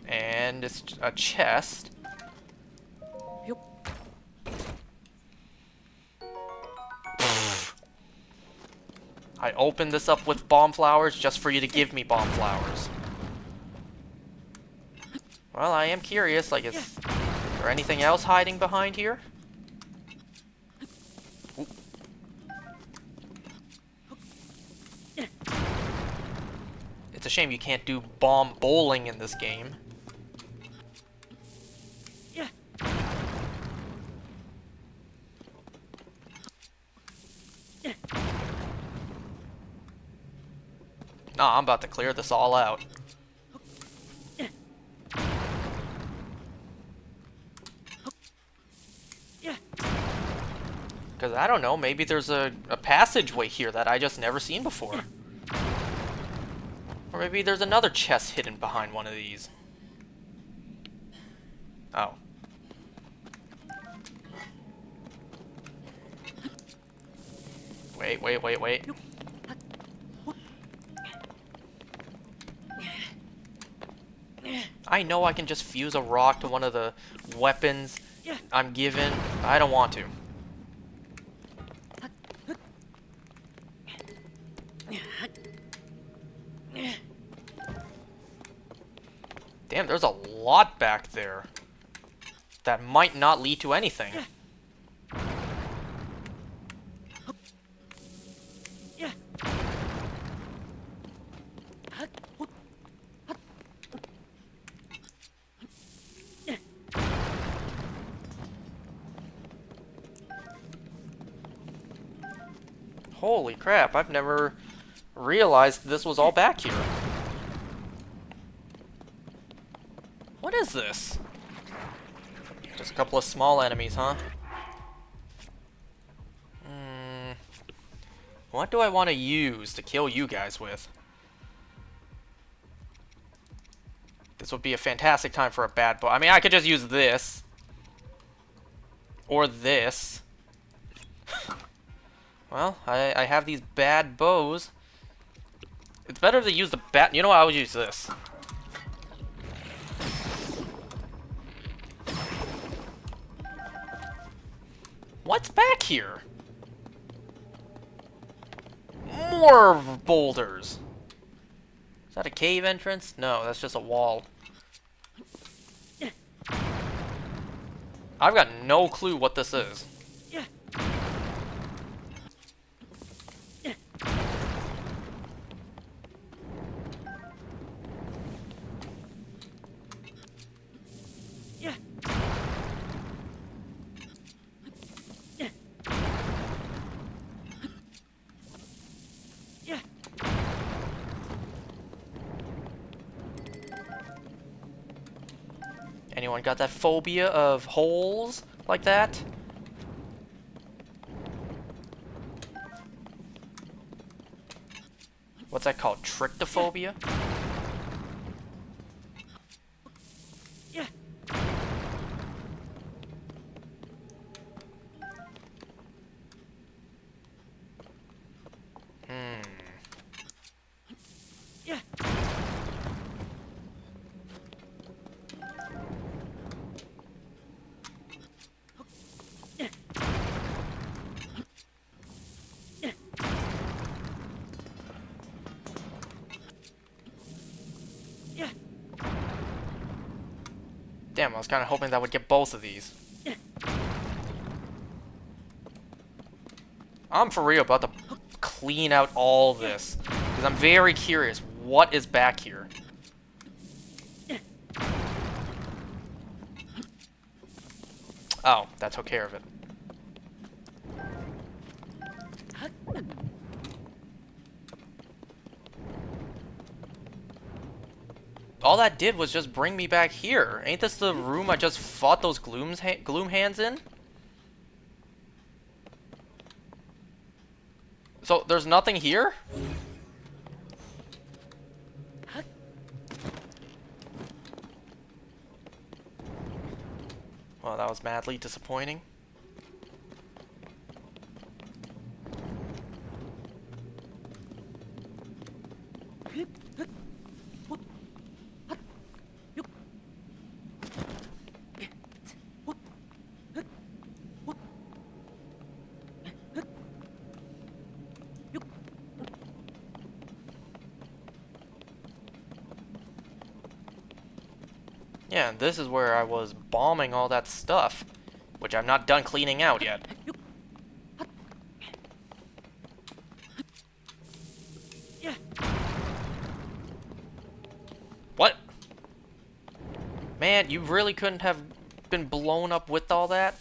And it's a chest. I opened this up with bomb flowers just for you to give me bomb flowers. Well, I am curious, like, is there anything else hiding behind here? Ooh. It's a shame you can't do bomb bowling in this game. Nah, I'm about to clear this all out. Because, I don't know, maybe there's a passageway here that I just never seen before. Or maybe there's another chest hidden behind one of these. Oh. Wait. I know I can just fuse a rock to one of the weapons I'm given. I don't want to. Damn, there's a lot back there. That might not lead to anything. Holy crap, I've never realized this was all back here. What is this? Just a couple of small enemies, huh? What do I want to use to kill you guys with? This would be a fantastic time for a bad bow. I mean, I could just use this. Or this. Well, I have these bad bows. It's better to use the bat. You know what? I would use this. What's back here? More boulders. Is that a cave entrance? No, that's just a wall. I've got no clue what this is. Anyone got that phobia of holes like that? What's that called? Trichtophobia? Damn, I was kind of hoping that would get both of these. I'm for real about to clean out all this. Because I'm very curious, what is back here? Oh, that took care of it. All that did was just bring me back here. Ain't this the room I just fought those gloom hands in? So, there's nothing here? Well, that was madly disappointing. Yeah, and this is where I was bombing all that stuff, which I'm not done cleaning out yet. What? Man, you really couldn't have been blown up with all that?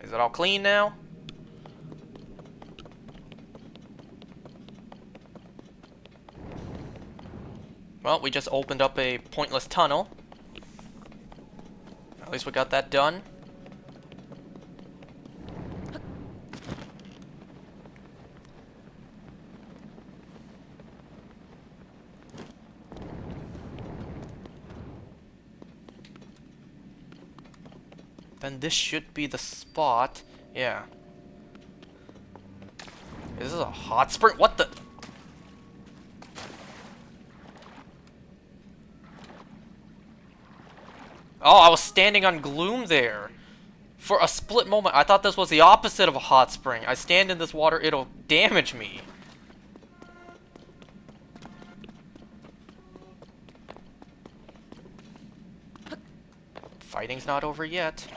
Is it all clean now? Well, we just opened up a pointless tunnel. At least we got that done. Then this should be the spot. Yeah. Is this a hot spring? What the? Oh, I was standing on gloom there. For a split moment, I thought this was the opposite of a hot spring. I stand in this water, it'll damage me. Fighting's not over yet.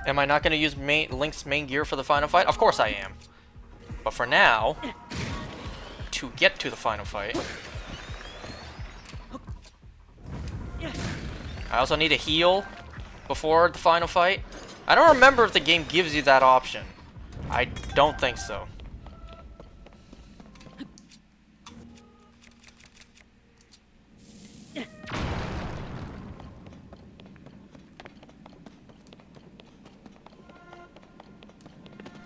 Am I not going to use Link's main gear for the final fight? Of course I am. But for now, to get to the final fight, I also need to heal before the final fight. I don't remember if the game gives you that option. I don't think so.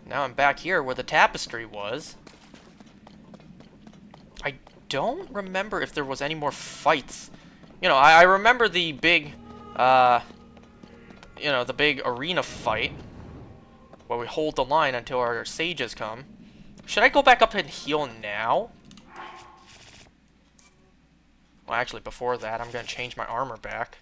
Now I'm back here where the tapestry was. I don't remember if there was any more fights. You know, I remember the big, you know, the big arena fight where we hold the line until our sages come. Should I go back up and heal now? Well, actually, before that, I'm going to change my armor back.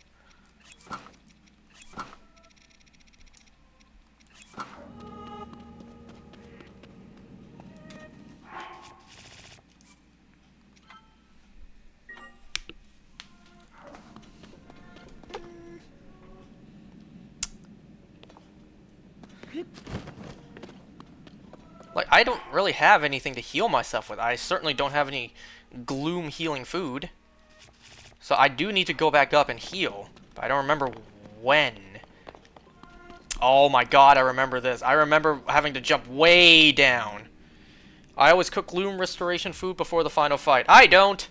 Like, I don't really have anything to heal myself with. I certainly don't have any gloom healing food. So I do need to go back up and heal. But I don't remember when. Oh my god, I remember this. I remember having to jump way down. I always cook gloom restoration food before the final fight. I don't!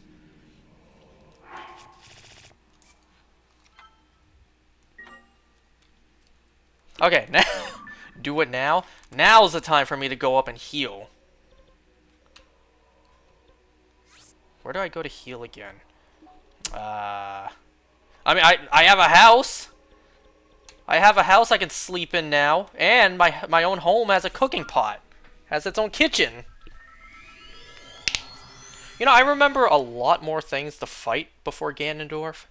Okay, now... do it now. Now's the time for me to go up and heal. Where do I go to heal again? I mean, I have a house. I have a house I can sleep in now. And my own home has a cooking pot. Has its own kitchen. You know, I remember a lot more things to fight before Ganondorf.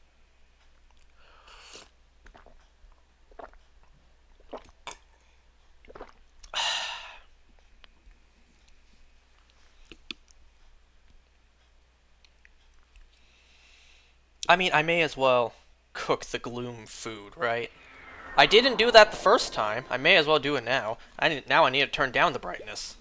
I mean, I may as well cook the gloom food, right? I didn't do that the first time. I may as well do it now. Now I need to turn down the brightness.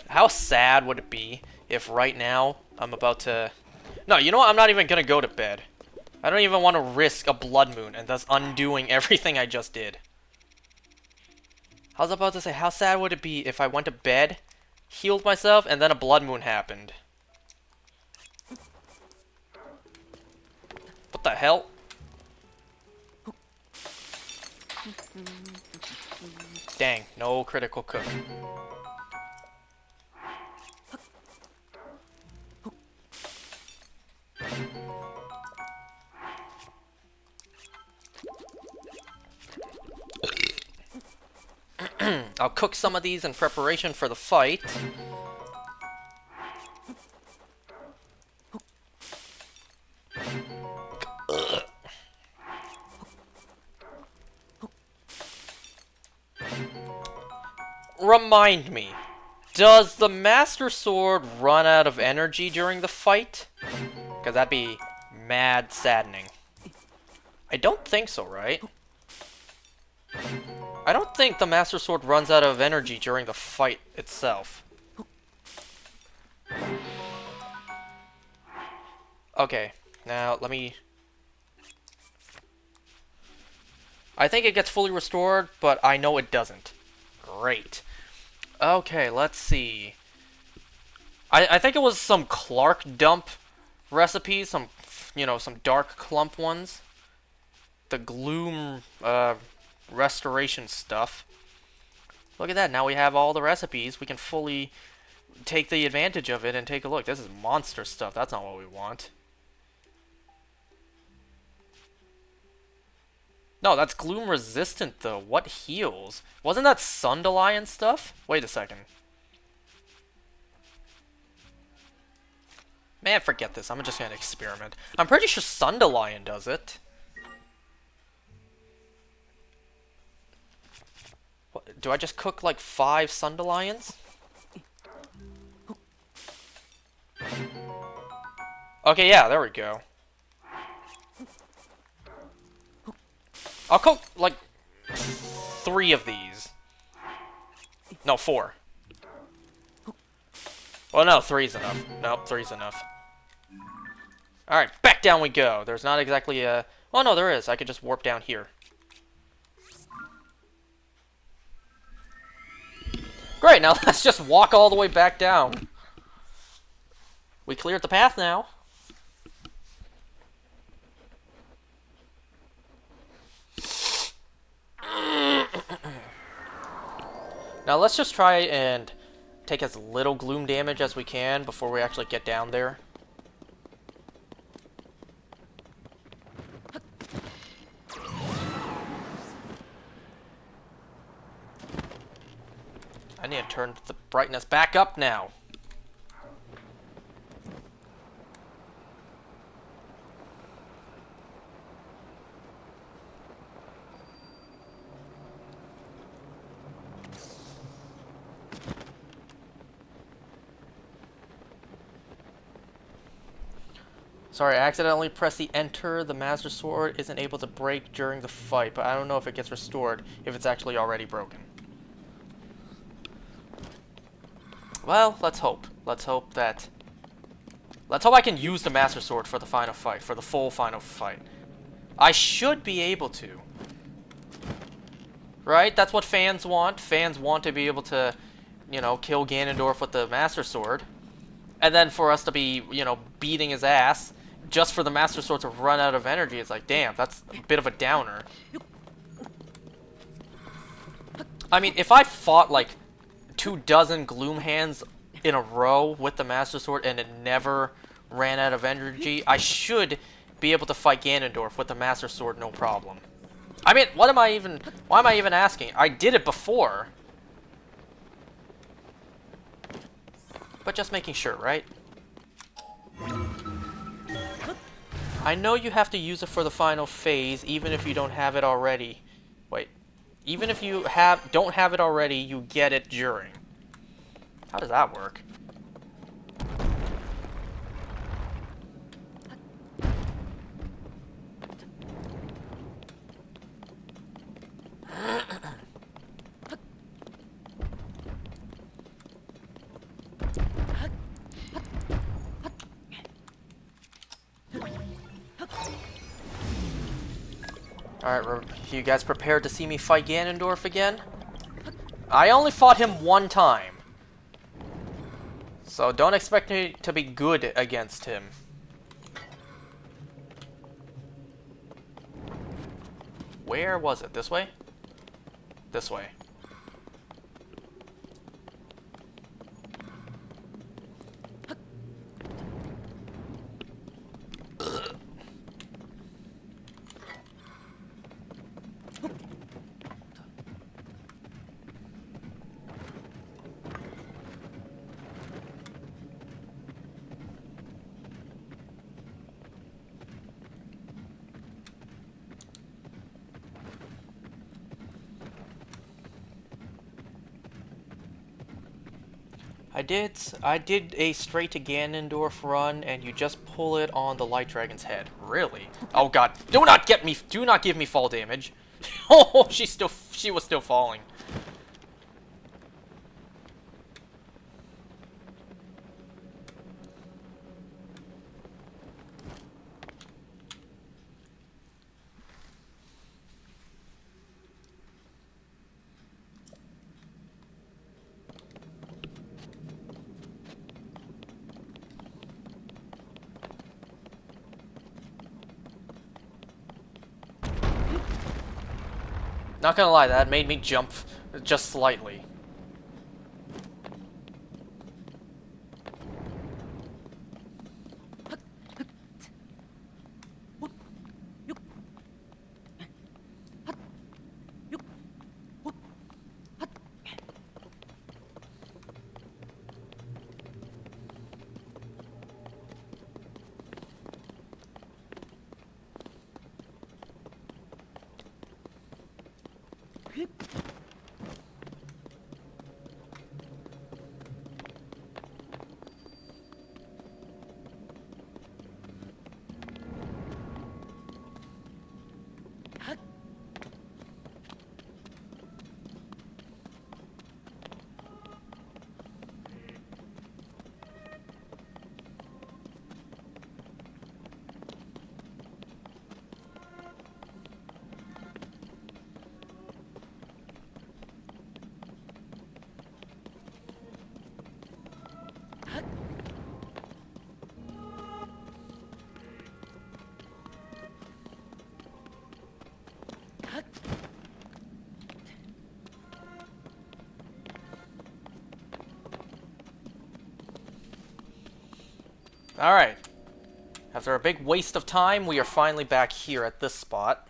How sad would it be if right now I'm about to... No, you know what? I'm not even going to go to bed. I don't even want to risk a blood moon and thus undoing everything I just did. I was about to say, how sad would it be if I went to bed, healed myself, and then a blood moon happened? What the hell? Dang, no critical cook. I'll cook some of these in preparation for the fight. Remind me, does the Master Sword run out of energy during the fight? Because that'd be mad saddening. I don't think so, right? I don't think the Master Sword runs out of energy during the fight itself. Okay, now let me... I think it gets fully restored, but I know it doesn't. Great. Okay, let's see. I think it was some Clark dump recipes, some, you know, some dark clump ones. The gloom, restoration stuff. Look at that, now we have all the recipes. We can fully take the advantage of it and take a look. This is monster stuff, that's not what we want. No, that's gloom resistant though. What heals? Wasn't that Sundelion stuff? Wait a second. Man, forget this. I'm just gonna experiment. I'm pretty sure Sundelion does it. What, do I just cook like 5 Sundelions? Okay, yeah, there we go. I'll cook like 3 of these. No, 4. Well, no, 3's enough. Nope, 3's enough. Alright, back down we go. There's not exactly a... Well, no, there is. I could just warp down here. Great, now let's just walk all the way back down. We cleared the path now. Now let's just try and take as little gloom damage as we can before we actually get down there. I need to turn the brightness back up now. Sorry, I accidentally pressed the enter. The Master Sword isn't able to break during the fight, but I don't know if it gets restored if it's actually already broken. Well, let's hope. Let's hope I can use the Master Sword for the final fight, for the full final fight. I should be able to. Right? That's what fans want. Fans want to be able to, you know, kill Ganondorf with the Master Sword. And then for us to be, you know, beating his ass just for the Master Sword to run out of energy. It's like, damn, that's a bit of a downer. I mean, if I fought like 24 Gloom Hands in a row with the Master Sword and it never ran out of energy, I should be able to fight Ganondorf with the Master Sword no problem. I mean, why am I even asking? I did it before. But just making sure, right? I know you have to use it for the final phase, even if you don't have it already. Wait. Even if you don't have it already, you get it during. How does that work? Alright, you guys prepared to see me fight Ganondorf again? I only fought him one time. So don't expect me to be good against him. Where was it? This way? This way. I did a straight to Ganondorf run, and you just pull it on the Light Dragon's head. Really? Oh god! Do not give me fall damage. Oh, she was still falling. Not gonna lie, that made me jump just slightly. Alright. After a big waste of time, we are finally back here at this spot.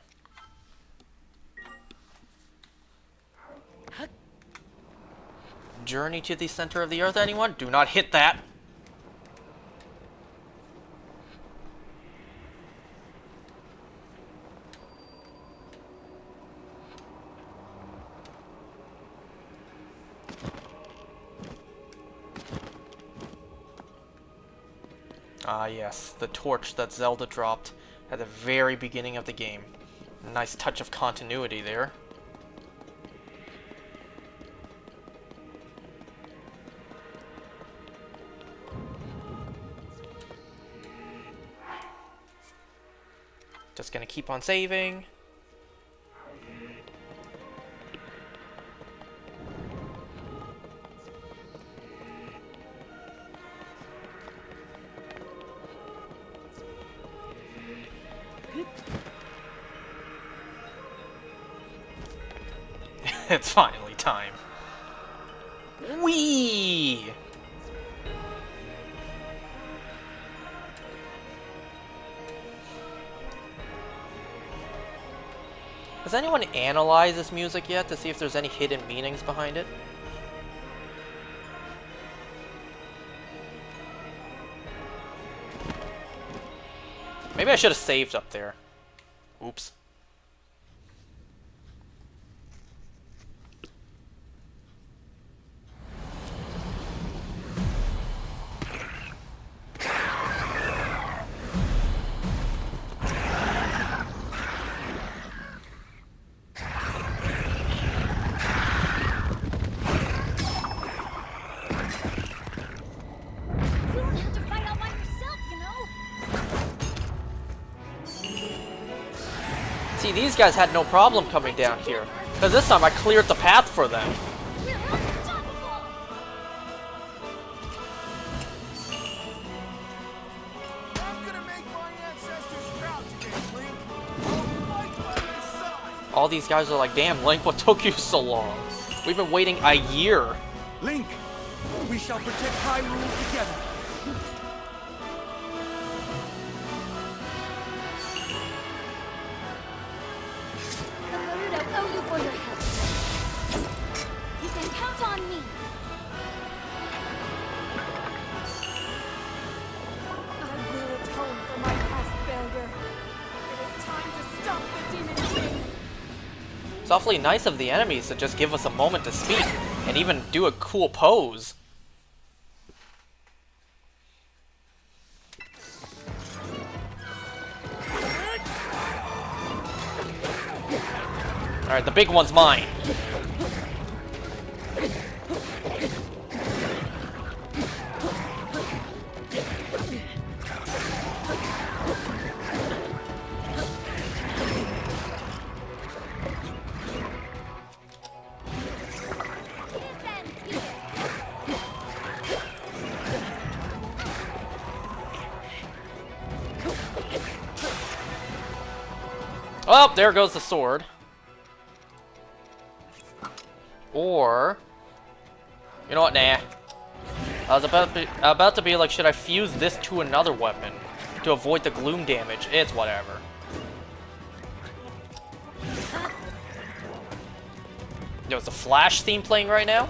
Journey to the center of the earth, anyone? Do not hit that! Ah yes, the torch that Zelda dropped at the very beginning of the game. A nice touch of continuity there. Just gonna keep on saving. It's finally time. Whee! Has anyone analyzed this music yet to see if there's any hidden meanings behind it? Maybe I should have saved up there. Oops. See, these guys had no problem coming down here, because this time I cleared the path for them. All these guys are like, damn, Link, what took you so long? We've been waiting a year. Link, we shall protect Hyrule together. For your help. You can count on me. I will atone for my past failure. It is time to stop the Demon King. It's awfully nice of the enemies to just give us a moment to speak, and even do a cool pose. Alright, the big one's mine. Oh, there goes the sword. Or, you know what? Nah. I was about to be like, should I fuse this to another weapon to avoid the gloom damage? It's whatever. Yo, is the Flash theme playing right now?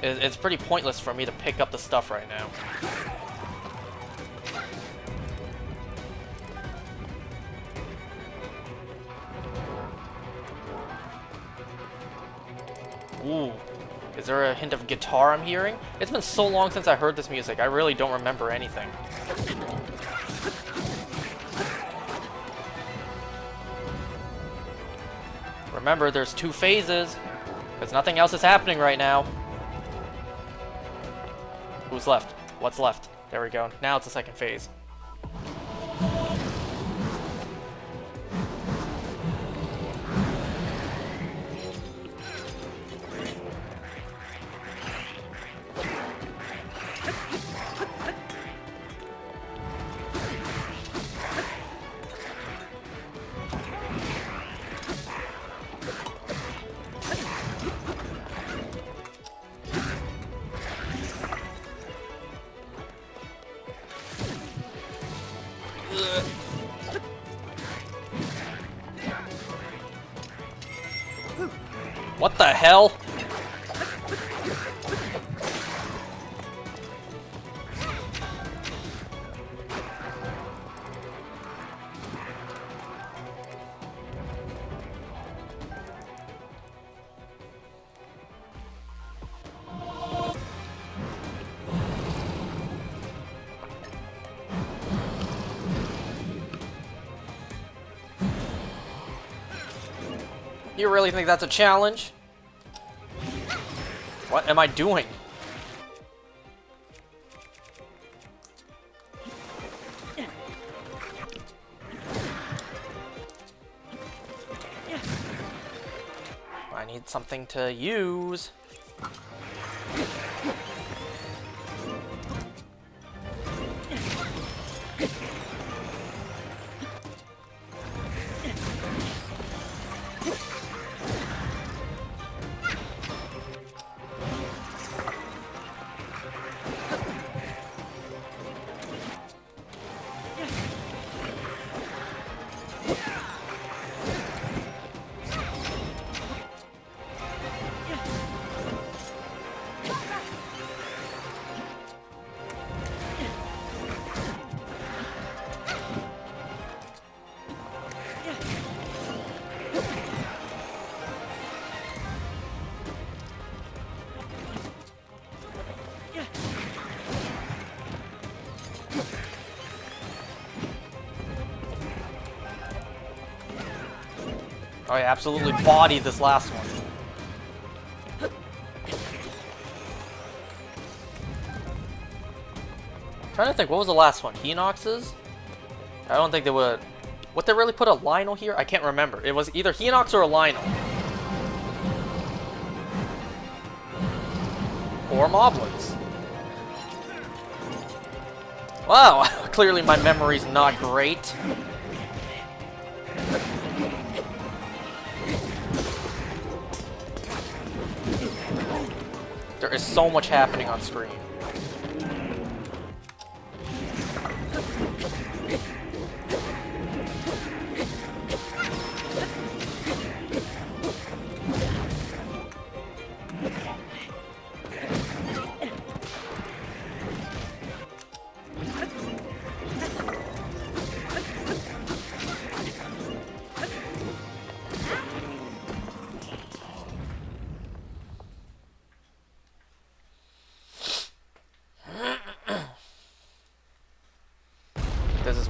It's pretty pointless for me to pick up the stuff right now. Ooh. Is there a hint of guitar I'm hearing? It's been so long since I heard this music, I really don't remember anything. Remember, there's 2 phases, because nothing else is happening right now. Who's left? What's left? There we go. Now it's the second phase. What the hell? You really think that's a challenge? What am I doing? I need something to use. Oh, I absolutely bodied this last one. Trying to think, what was the last one? Hinox's? I don't think they would. Would they really put a Lionel here? I can't remember. It was either Hinox or a Lionel. Or Moblins. Wow, clearly my memory's not great. There is so much happening on screen.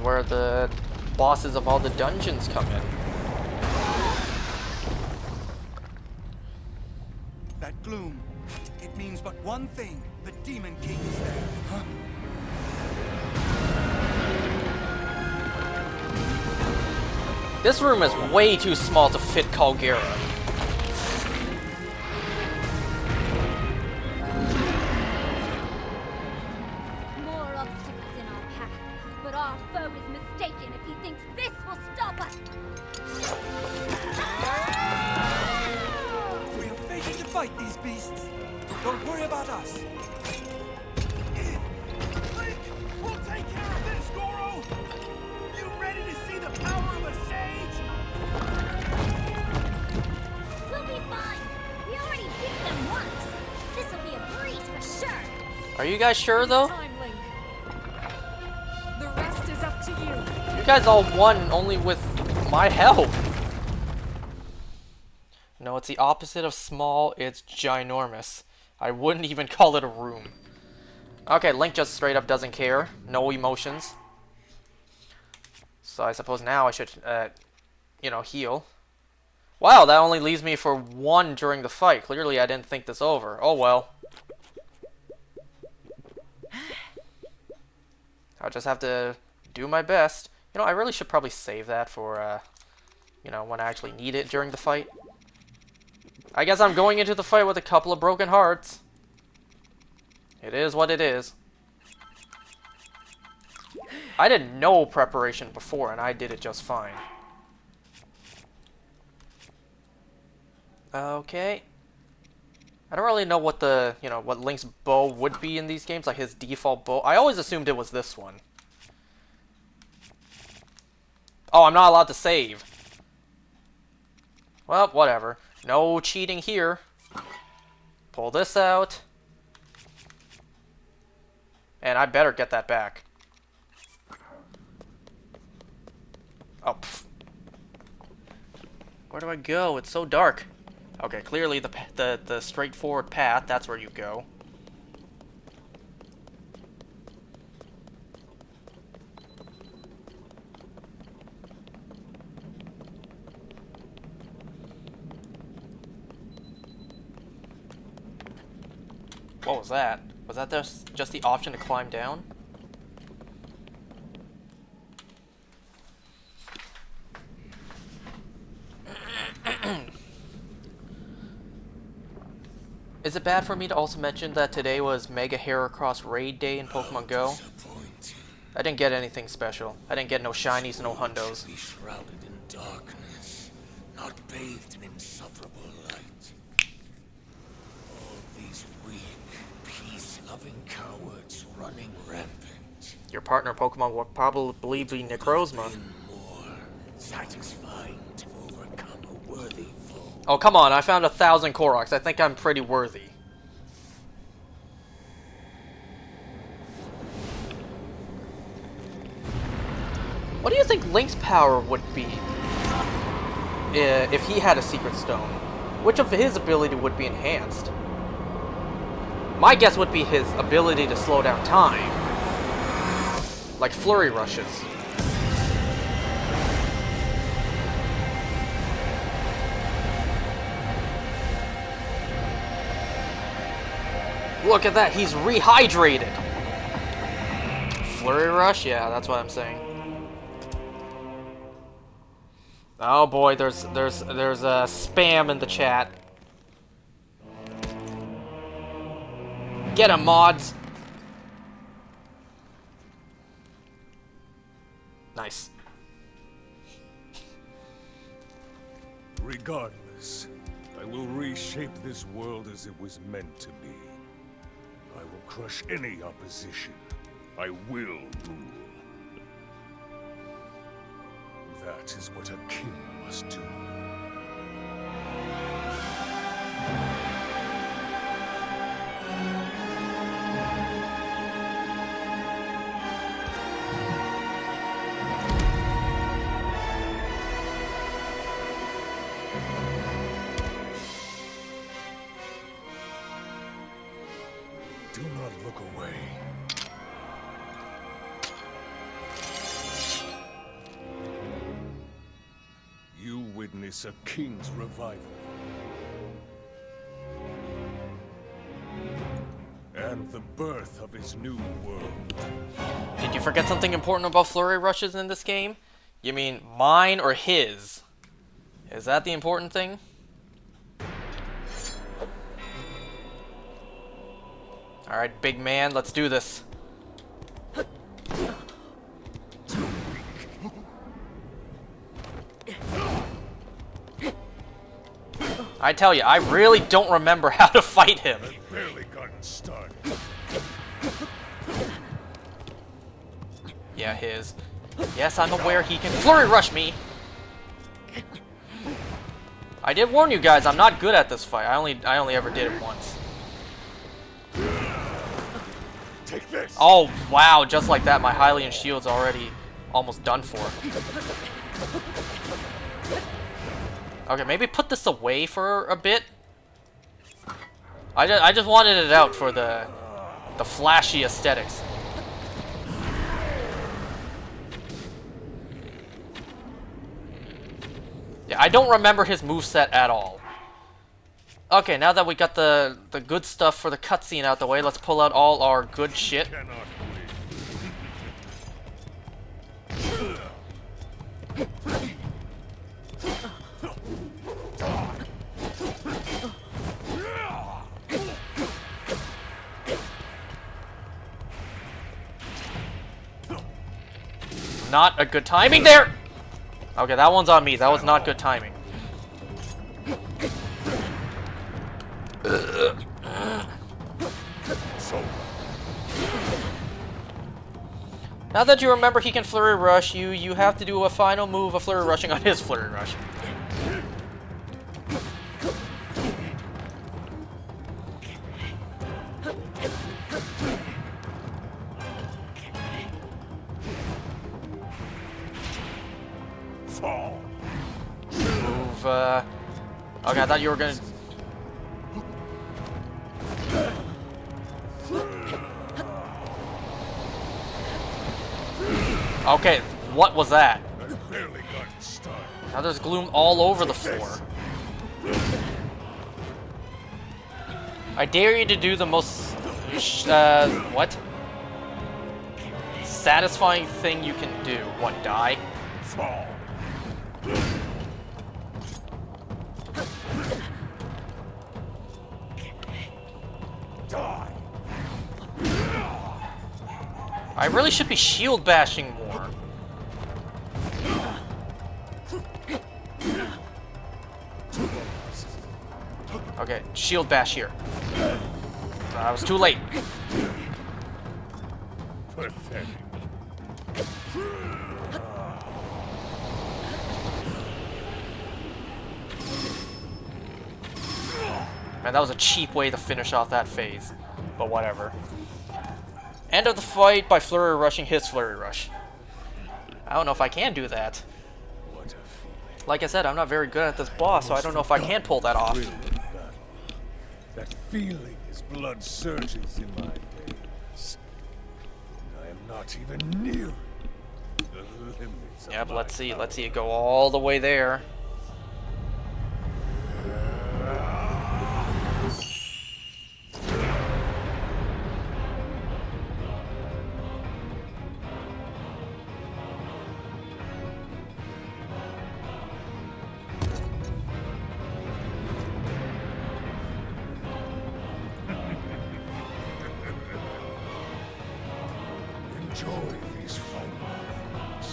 where the bosses of all the dungeons come in. That gloom, it means but one thing. The Demon King is there. Huh? This room is way too small to fit Calgera. More obstacles in our path, but our foe is mistaken if he thinks this will stop us. We are fated to fight these beasts. Don't worry about us. Link, we'll take care of this, Goro. You ready to see the power of a sage? We'll be fine. We already beat them once. This'll be a breeze for sure. Are you guys sure though? Time, Link. The rest is up to you. You guys all won only with my help. No, it's the opposite of small, it's ginormous. I wouldn't even call it a room. Okay, Link just straight up doesn't care. No emotions. So I suppose now I should, you know, heal. Wow, that only leaves me for 1 during the fight. Clearly I didn't think this over. Oh well. I'll just have to do my best. You know, I really should probably save that for, you know, when I actually need it during the fight. I guess I'm going into the fight with a couple of broken hearts. It is what it is. I did no preparation before, and I did it just fine. Okay. I don't really know what the, you know, what Link's bow would be in these games, like his default bow. I always assumed it was this one. Oh, I'm not allowed to save. Well, whatever. No cheating here. Pull this out. And I better get that back. Oh, pff. Where do I go? It's so dark. Okay, clearly the straightforward path, that's where you go. What was that? Was that just the option to climb down? Is it bad for me to also mention that today was Mega Heracross Raid Day in Pokemon Go? I didn't get anything special. I didn't get no shinies, no hundos. Be shrouded in darkness, not bathed in insufferable light. All these weak, peace-loving cowards running rampant. Your partner Pokemon will probably be Necrozma. Been more satisfying to overcome a worthy foe. Oh, come on, I found 1,000 Koroks. I think I'm pretty worthy. What do you think Link's power would be if he had a secret stone? Which of his ability would be enhanced? My guess would be his ability to slow down time. Like flurry rushes. Look at that, he's rehydrated. Flurry rush? Yeah, that's what I'm saying. Oh boy, there's a spam in the chat. Get him, mods. Nice. Regardless, I will reshape this world as it was meant to be. I will crush any opposition. I will rule. That is what a king must do. Do not look away. witness a king's revival. And the birth of his new world. Did you forget something important about flurry rushes in this game? You mean mine or his? Is that the important thing? Alright, big man, let's do this. I tell you, I really don't remember how to fight him. I've barely gotten started. Yeah, his. Yes, I'm aware he can flurry rush me. I did warn you guys, I'm not good at this fight. I only ever did it once. Take this. Oh, wow, just like that, my Hylian shield's already almost done for. Okay, maybe put this away for a bit. I just wanted it out for the flashy aesthetics. Yeah, I don't remember his moveset at all. Okay, now that we got the good stuff for the cutscene out the way, let's pull out all our good shit. Cannot Not a good timing there! Okay, that one's on me. That was not good timing. Now that you remember he can flurry rush, you have to do a final move of flurry rushing on his flurry rush. fall. Move, okay, I thought you were gonna... Okay, what was that? I've barely gotten started. Now there's gloom all over the floor. I dare you to do the most... what? Satisfying thing you can do. What, die? Fall. Die. I really should be shield bashing more. Okay, shield bash here. I was too late. Pathetic. Man, that was a cheap way to finish off that phase. But whatever. End of the fight by flurry rushing his flurry rush. I don't know if I can do that. What a feeling. Like I said, I'm not very good at this boss, so I don't know if I can pull that off. Thrill in battle. That feeling as blood surges in my veins. And I am not even near the limits of Yep, my let's see power. it go all the way there. Enjoy these final moments.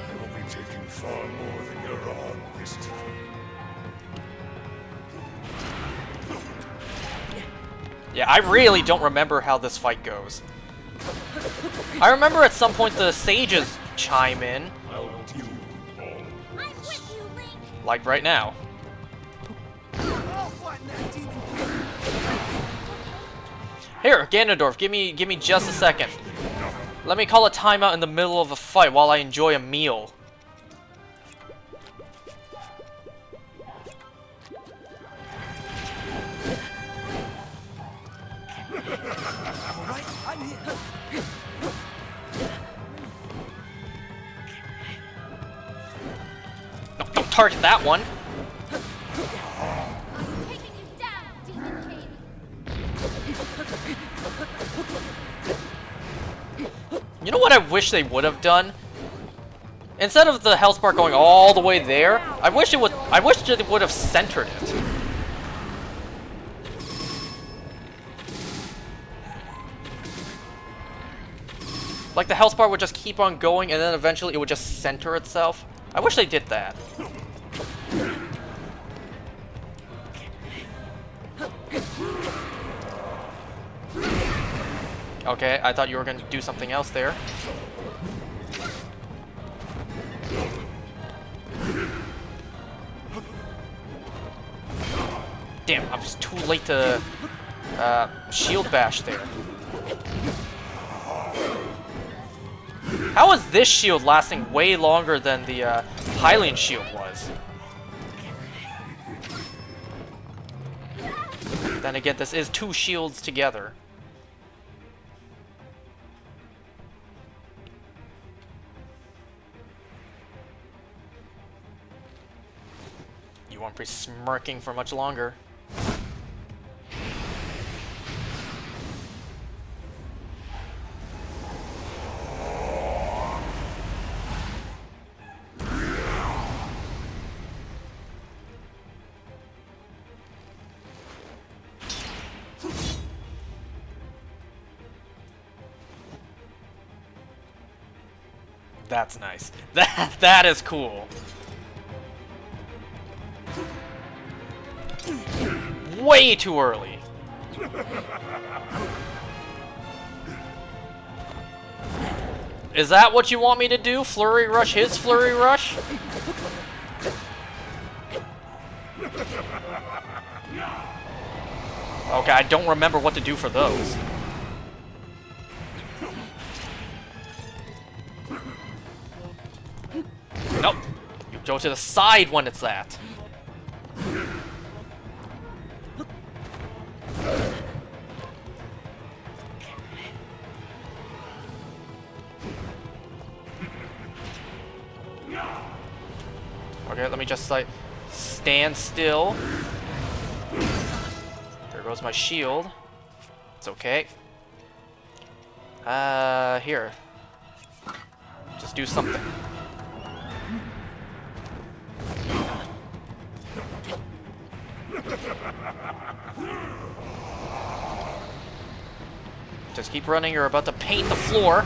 I will be taking far more than you're on this time. Yeah, I really don't remember how this fight goes. I remember at some point the sages chime in, I'll deal with all. I'm with you, Link! like right now. I'll flatten that demon king. Here, Ganondorf, give me just a second. Let me call a timeout in the middle of a fight while I enjoy a meal. Alright, I'm here. target that one. I'm taking you down, Demon King. You know what I wish they would have done? Instead of the health bar going all the way there, I wish it would have centered it. Like the health bar would just keep on going and then eventually it would just center itself. I wish they did that. Okay, I thought you were going to do something else there. Damn, I was too late to shield bash there. How is this shield lasting way longer than the Hylian shield was? Then again, this is two shields together. You won't be smirking for much longer. That's nice. That is cool. Way too early. Is that what you want me to do? Flurry rush his flurry rush? Okay, I don't remember what to do for those. Nope. You go to the side when it's that. Okay, let me just like stand still. There goes my shield. It's okay. Here. Just do something. Just keep running, you're about to paint the floor.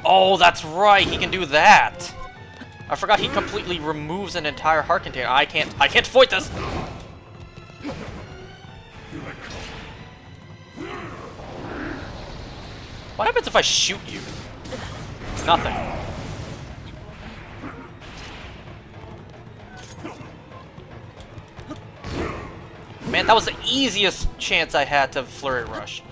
Oh, that's right, he can do that. I forgot he completely removes an entire heart container. I can't avoid this. What happens if I shoot you? Nothing. Man, that was the easiest chance I had to flurry rush.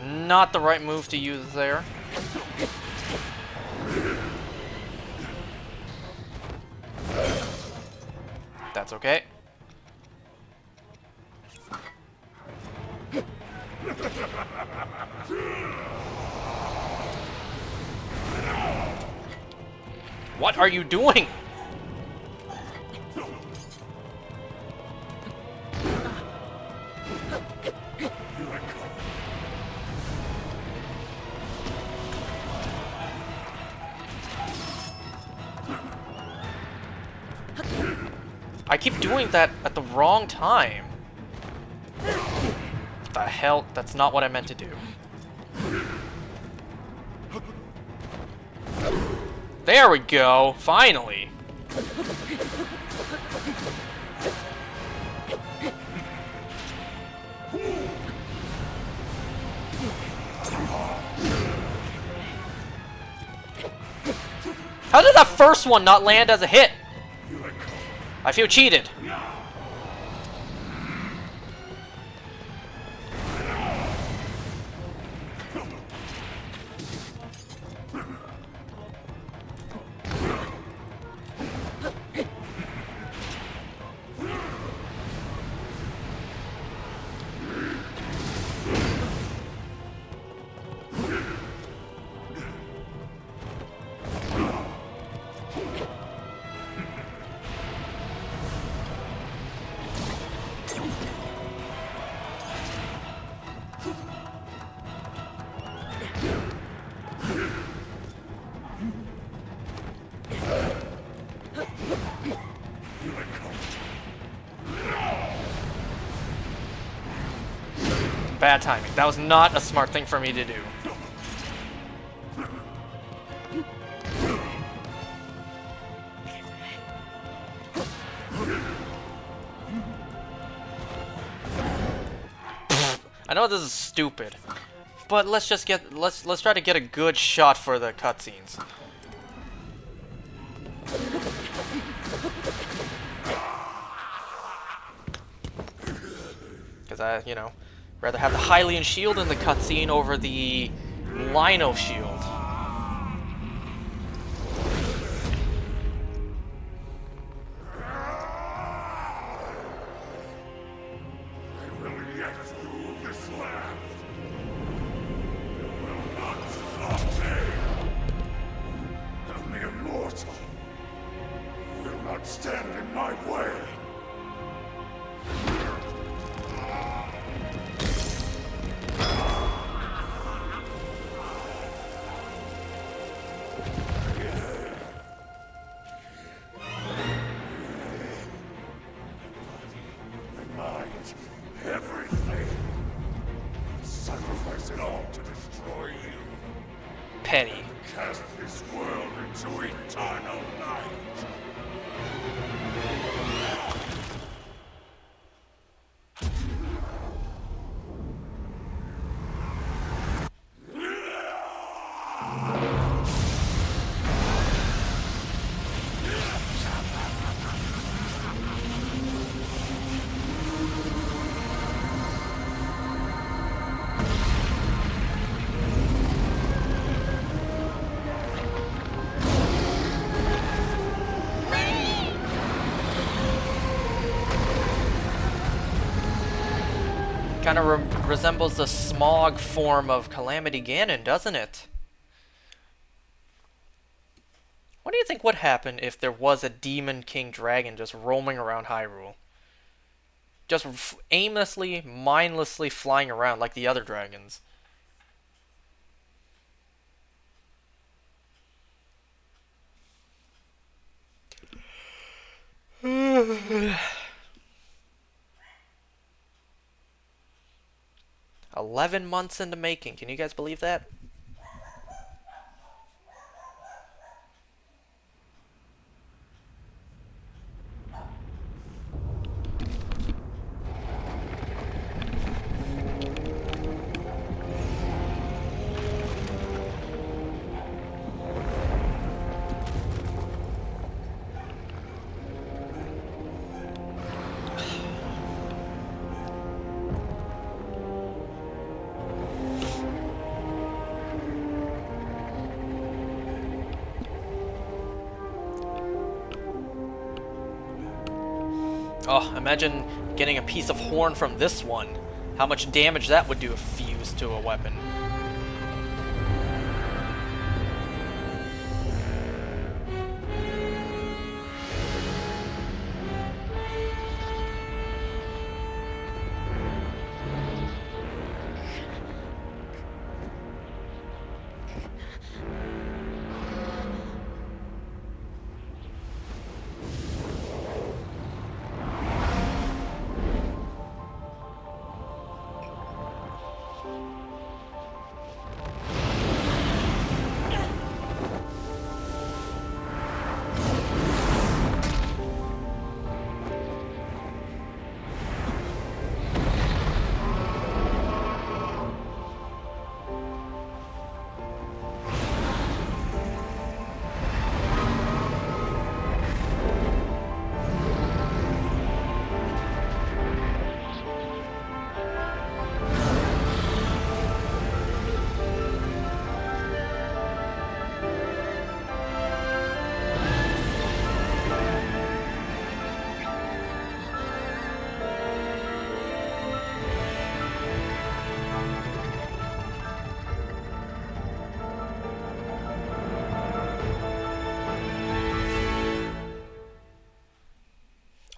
Not the right move to use there. That's okay. What are you doing? I keep doing that at the wrong time. What the hell? That's not what I meant to do. There we go! Finally! How did that first one not land as a hit? I feel cheated. Bad timing. That was not a smart thing for me to do. I know this is stupid, but let's just get let's try to get a good shot for the cutscenes. Because you know, rather have the Hylian shield in the cutscene over the Lino shield. Stand in my way. Everything. Sacrifice it all to destroy you. Petty. Cast this world into eternal night. Kind of resembles the smog form of Calamity Ganon, doesn't it? What do you think would happen if there was a Demon King Dragon just roaming around Hyrule? Just aimlessly, mindlessly flying around like the other dragons. "11 months in the making." Can you guys believe that? Oh, imagine getting a piece of horn from this one. How much damage that would do if fused to a weapon.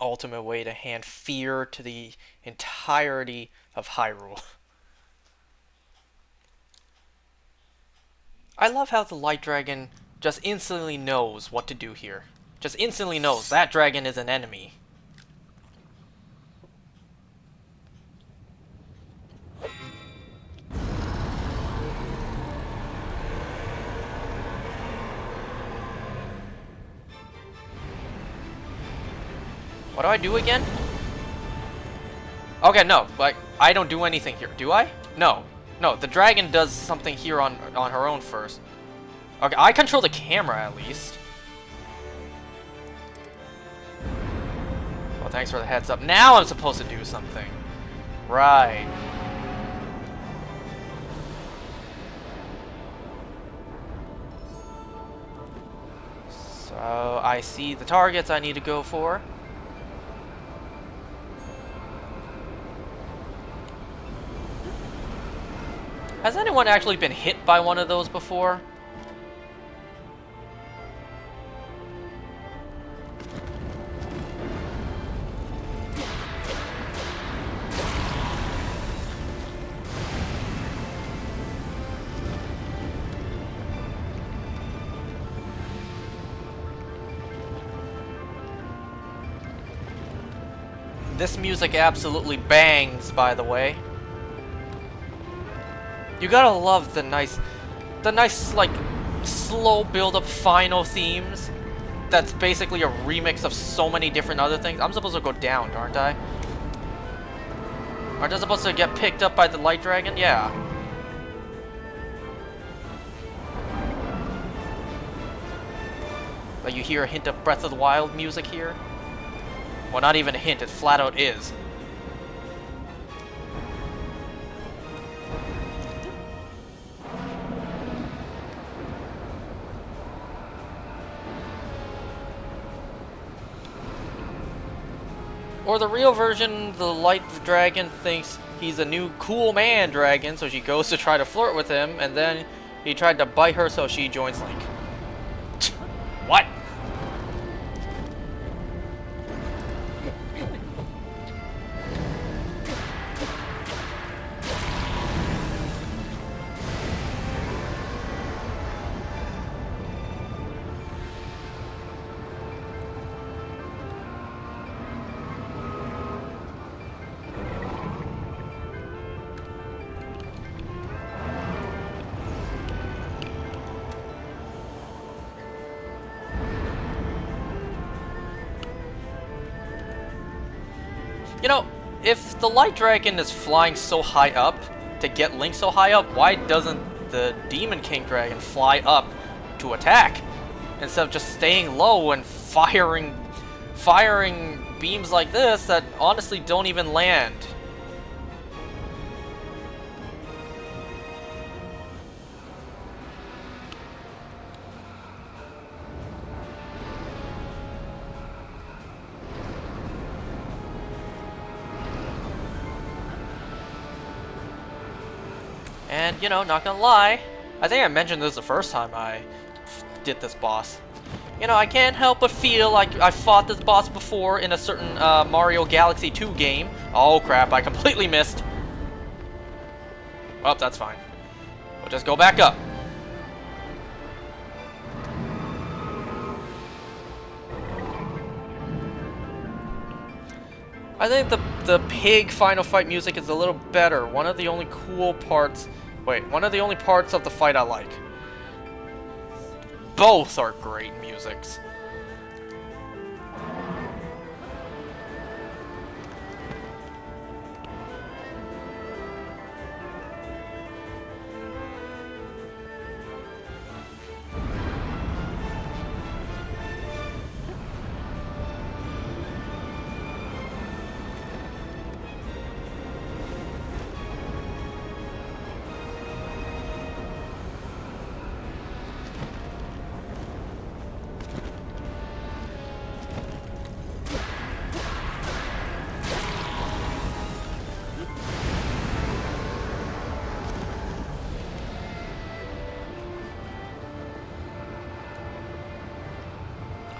ultimate way to hand fear to the entirety of Hyrule. I love how the Light Dragon just instantly knows what to do here. Just instantly knows that dragon is an enemy. What do I do again? Okay, no, like, I don't do anything here, do I? No. No, the dragon does something here on her own first. Okay, I control the camera at least. Well, thanks for the heads up. Now I'm supposed to do something. Right. So, I see the targets I need to go for. Has anyone actually been hit by one of those before? This music absolutely bangs, by the way. You gotta love the nice, like, slow build-up final themes. That's basically a remix of so many different other things. I'm supposed to go down, aren't I? Aren't I supposed to get picked up by the Light Dragon? Yeah. Like, you hear a hint of Breath of the Wild music here? Well, not even a hint, it flat out is. Or the real version, the Light Dragon thinks he's a new cool man dragon, so she goes to try to flirt with him, and then he tried to bite her, so she joins Link. What? You know, if the Light Dragon is flying so high up to get Link so high up, why doesn't the Demon King Dragon fly up to attack instead of just staying low and firing beams like this that honestly don't even land? And, you know, not gonna lie, I think I mentioned this the first time I did this boss. You know, I can't help but feel like I fought this boss before in a certain Mario Galaxy 2 game. Oh crap, I completely missed. Well, that's fine. We'll just go back up. I think the pig final fight music is a little better. One of the only parts of the fight I like. Both are great musics.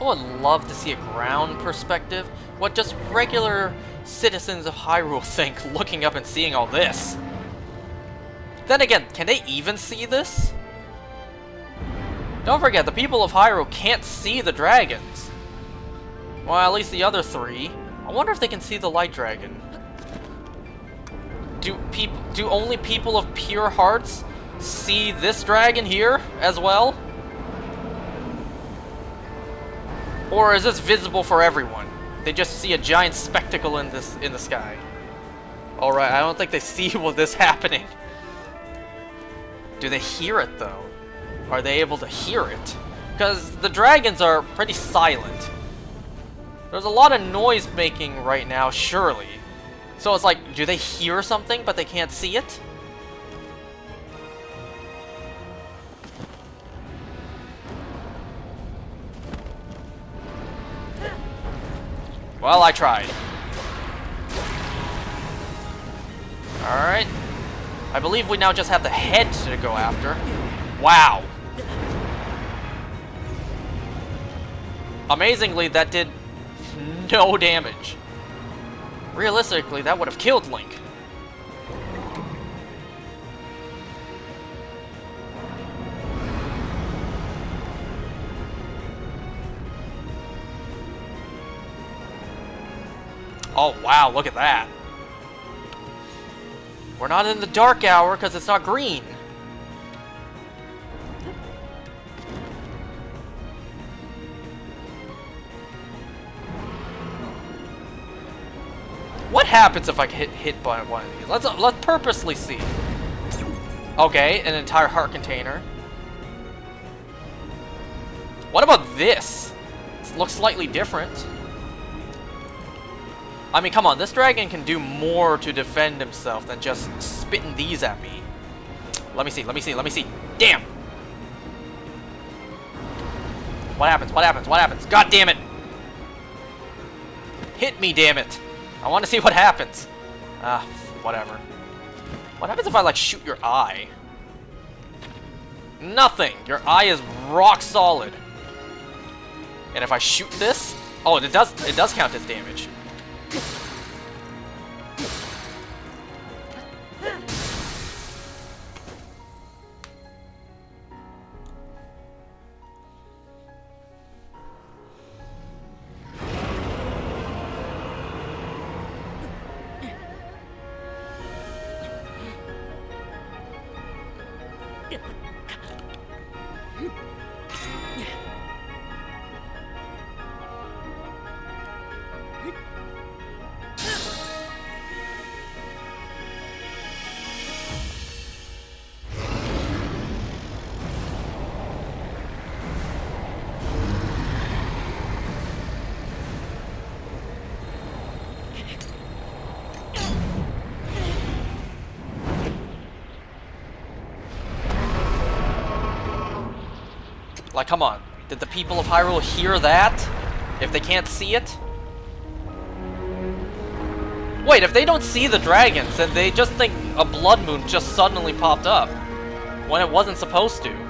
I would love to see a ground perspective. What just regular citizens of Hyrule think looking up and seeing all this. Then again, can they even see this? Don't forget, the people of Hyrule can't see the dragons. Well, at least the other three. I wonder if they can see the light dragon. Do only people of pure hearts see this dragon here as well? Or is this visible for everyone? They just see a giant spectacle in the sky. Alright, I don't think they see this happening. Do they hear it though? Are they able to hear it? Because the dragons are pretty silent. There's a lot of noise making right now, surely. So it's like, do they hear something but they can't see it? Well, I tried. Alright. I believe we now just have the head to go after. Wow. Amazingly, that did no damage. Realistically, that would have killed Link. Oh, wow, look at that. We're not in the dark hour because it's not green. What happens if I get hit by one of these? Let's purposely see. Okay, an entire heart container. What about this? It looks slightly different. I mean, come on, this dragon can do more to defend himself than just spitting these at me. Let me see, let me see, let me see. Damn! What happens, what happens, what happens? God damn it! Hit me, damn it! I want to see what happens. Ah, whatever. What happens if I, like, shoot your eye? Nothing! Your eye is rock solid. And if I shoot this... Oh, it does count as damage. Like, come on. Did the people of Hyrule hear that? If they can't see it? Wait, if they don't see the dragons, then they just think a blood moon just suddenly popped up. When it wasn't supposed to.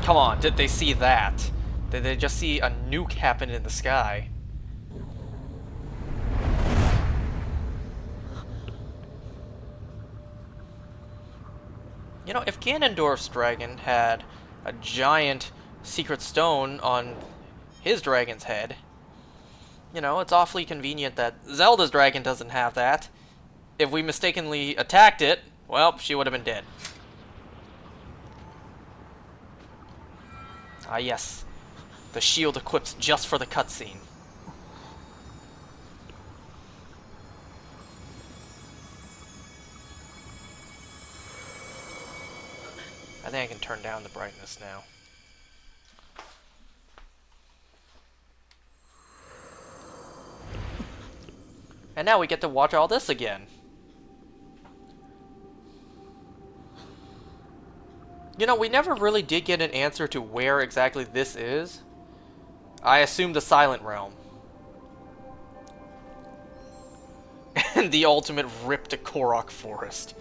Come on, did they see that? Did they just see a nuke happen in the sky? You know, if Ganondorf's dragon had a giant secret stone on his dragon's head, you know, it's awfully convenient that Zelda's dragon doesn't have that. If we mistakenly attacked it, Well, she would have been dead. Ah, yes. The shield equipped just for the cutscene. I think I can turn down the brightness now. And now we get to watch all this again. You know, we never really did get an answer to where exactly this is. I assume the Silent Realm. And the ultimate rip to Korok forest.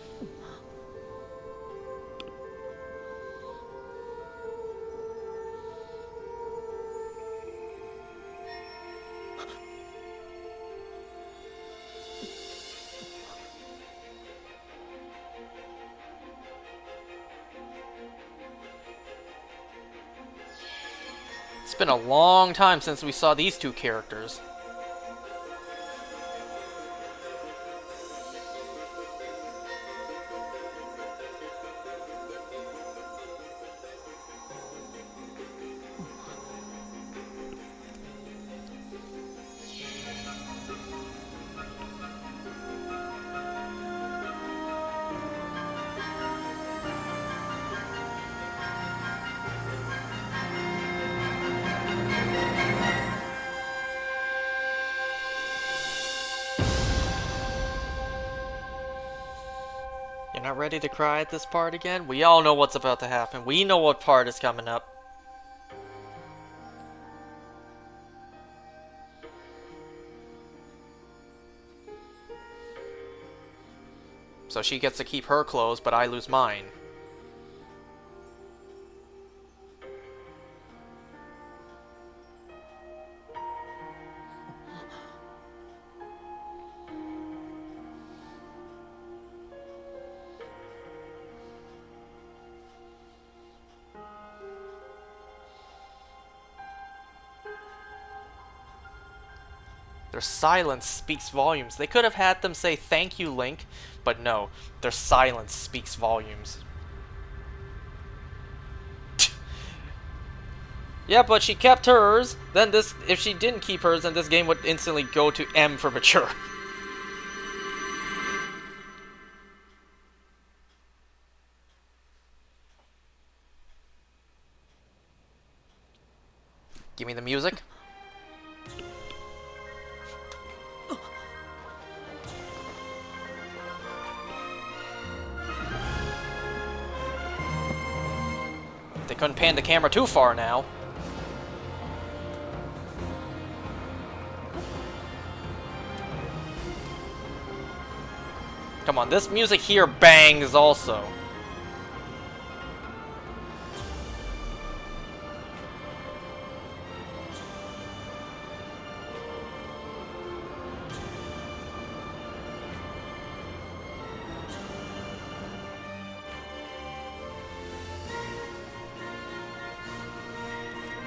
It's been a long time since we saw these two characters. You're not ready to cry at this part again? We all know what's about to happen. We know what part is coming up. So she gets to keep her clothes, but I lose mine. Their silence speaks volumes. They could have had them say, "Thank you, Link," but no, their silence speaks volumes. Yeah, but she kept hers. Then this, if she didn't keep hers, then this game would instantly go to M for mature. Give me the music. They couldn't pan the camera too far now. Come on, this music here bangs also.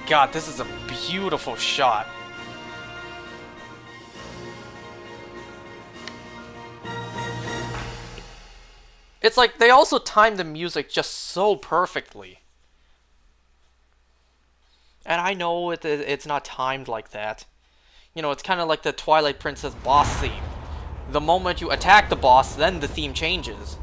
God, this is a beautiful shot. It's like they also timed the music just so perfectly. And I know it's not timed like that. You know, it's kind of like the Twilight Princess boss theme. The moment you attack the boss, then the theme changes.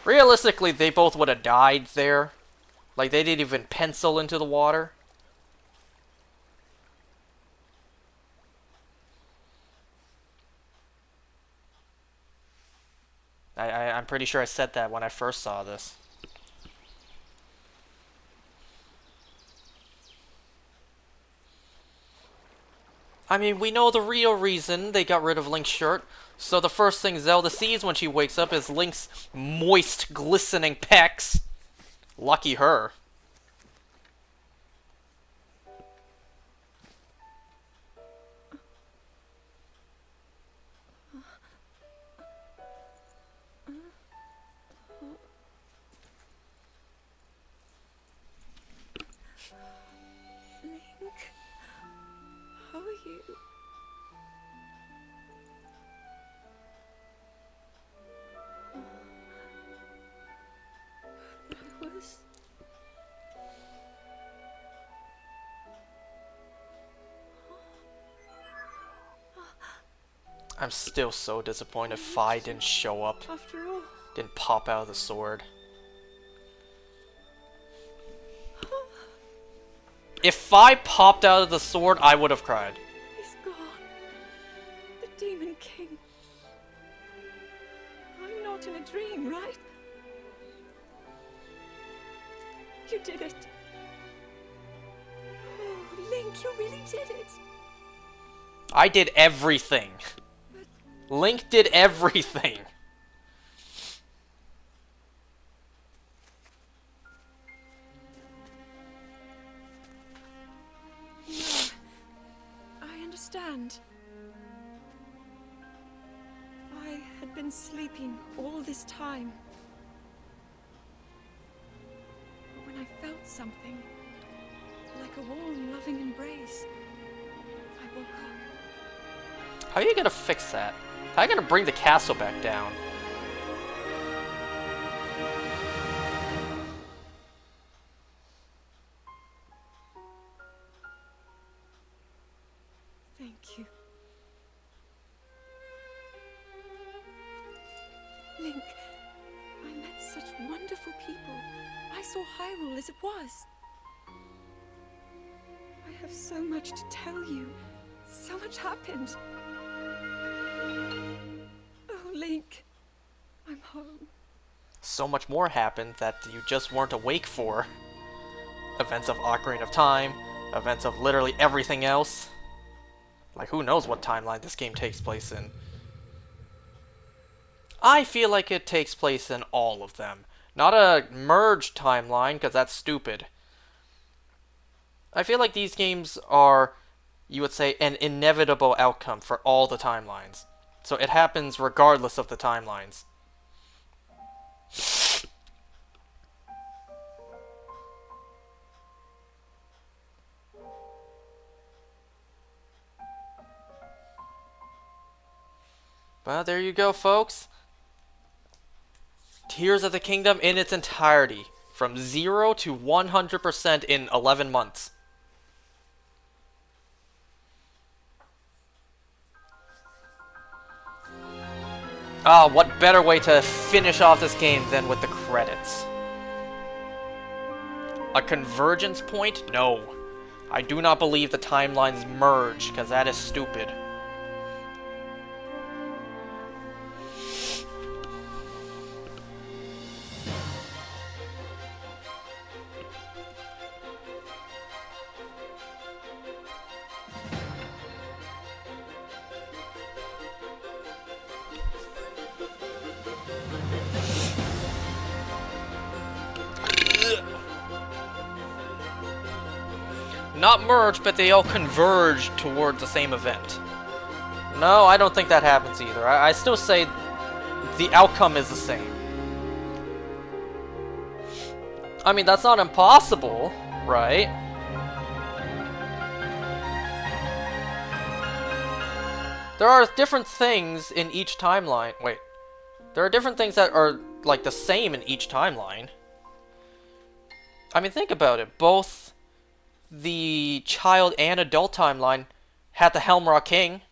Realistically, they both would have died there. Like, they didn't even pencil into the water. I'm pretty sure I said that when I first saw this. I mean, we know the real reason they got rid of Link's shirt. So the first thing Zelda sees when she wakes up is Link's moist, glistening pecs. Lucky her. Link, how are you? I'm still so disappointed Fi didn't show up. After all, Didn't pop out of the sword. If Fi popped out of the sword, I would have cried. he's gone. The Demon King. I'm not in a dream, right? You did it. Oh, Link, you really did it. I did everything. Link did everything. I understand. I had been sleeping all this time. When I felt something, like a warm, loving embrace, I woke up. How are you gonna fix that? How are you gonna bring the castle back down? Thank you. Link, I met such wonderful people. I saw Hyrule as it was. I have so much to tell you. So much happened. Oh, Link, I'm home. So much more happened that you just weren't awake for. Events of Ocarina of Time, events of literally everything else. Like, who knows what timeline this game takes place in. I feel like it takes place in all of them. Not a merged timeline, because that's stupid. I feel like these games are, you would say, an inevitable outcome for all the timelines. So it happens regardless of the timelines. Well, there you go, folks. Tears of the Kingdom in its entirety. From 0 to 100% in 11 months. Ah, what better way to finish off this game than with the credits? A convergence point? No. I do not believe the timelines merge, because that is stupid. Not merge, but they all converge towards the same event. No, I don't think that happens either. I still say the outcome is the same. I mean, that's not impossible, right? There are different things in each timeline. Wait. There are different things that are, like, the same in each timeline. I mean, think about it. Both the child and adult timeline had the Helmrock King.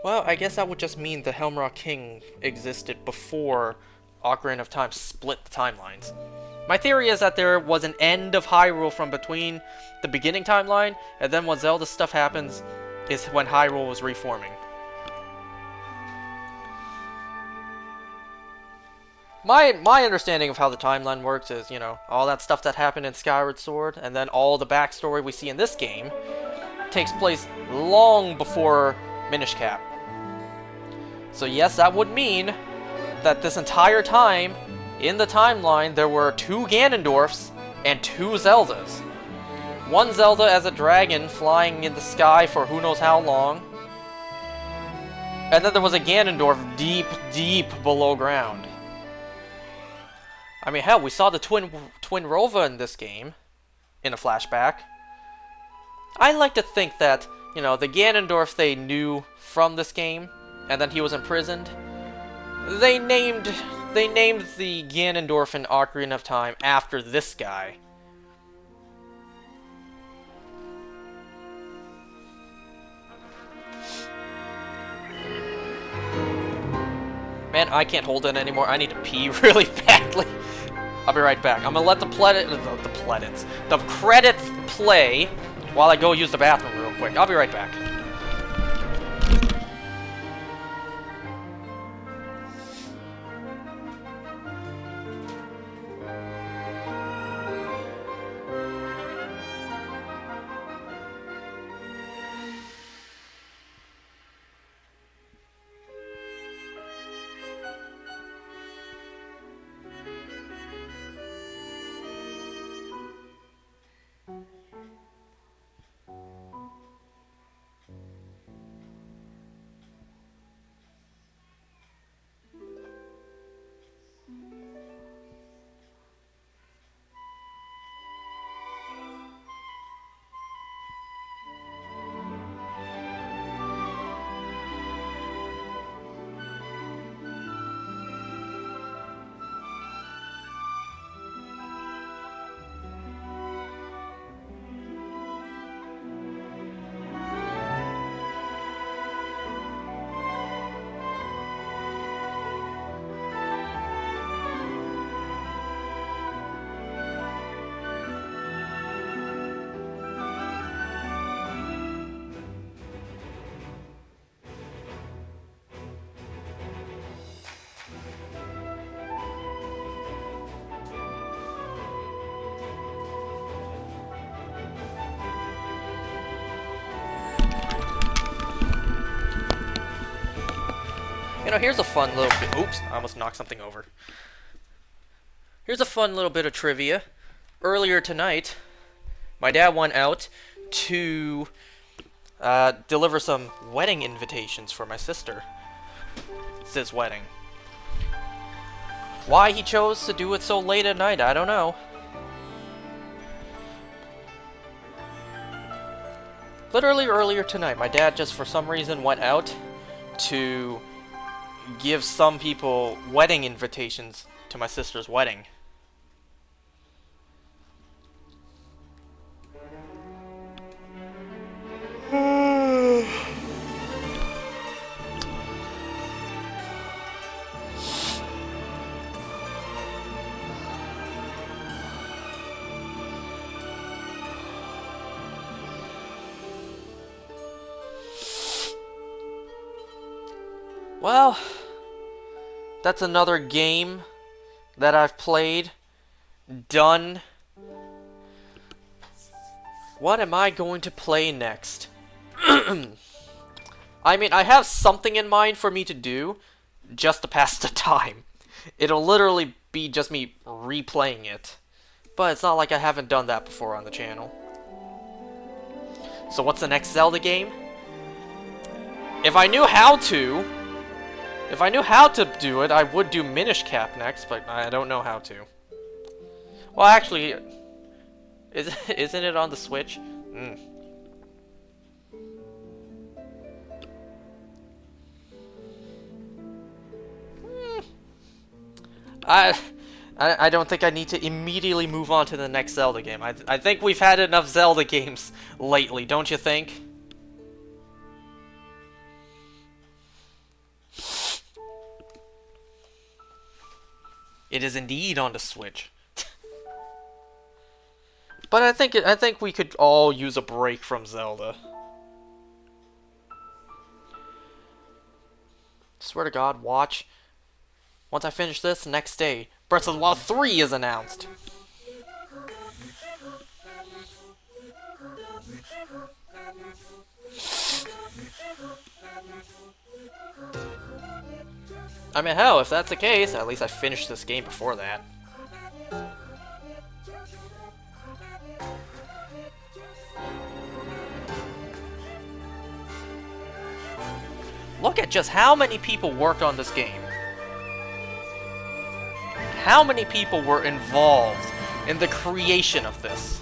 Well, I guess that would just mean the Helmrock King existed before Ocarina of Time split the timelines. My theory is that there was an end of Hyrule from between the beginning timeline, and then when Zelda stuff happens, is when Hyrule was reforming. My understanding of how the timeline works is, you know, all that stuff that happened in Skyward Sword, and then all the backstory we see in this game, takes place long before Minish Cap. So yes, that would mean that this entire time, in the timeline, there were 2 Ganondorfs and 2 Zeldas. One Zelda as a dragon flying in the sky for who knows how long. And then there was a Ganondorf deep, deep below ground. I mean, hell, we saw the Twin Rova in this game, in a flashback. I like to think that, you know, the Ganondorf they knew from this game, and then he was imprisoned. They named the Ganondorf in Ocarina of Time after this guy. Man, I can't hold it anymore. I need to pee really badly. I'll be right back. I'm gonna let the credits play while I go use the bathroom real quick. I'll be right back. You know, here's a fun little bit. Oops, I almost knocked something over. Here's a fun little bit of trivia. Earlier tonight, my dad went out to deliver some wedding invitations for my sister's wedding. Why he chose to do it so late at night, I don't know. Literally earlier tonight, my dad just for some reason went out to give some people wedding invitations to my sister's wedding. Well, that's another game that I've played. Done. What am I going to play next? I mean, I have something in mind for me to do just to pass the time. It'll literally be just me replaying it. But it's not like I haven't done that before on the channel. So what's the next Zelda game? If I knew how to do it, I would do Minish Cap next, but I don't know how to. Well, actually, isn't it on the Switch? I don't think I need to immediately move on to the next Zelda game. I think we've had enough Zelda games lately, don't you think? It is indeed on the Switch. But I think we could all use a break from Zelda. Swear to God, watch. Once I finish this, next day, Breath of the Wild 3 is announced. I mean, hell, if that's the case, at least I finished this game before that. Look at just how many people worked on this game. How many people were involved in the creation of this?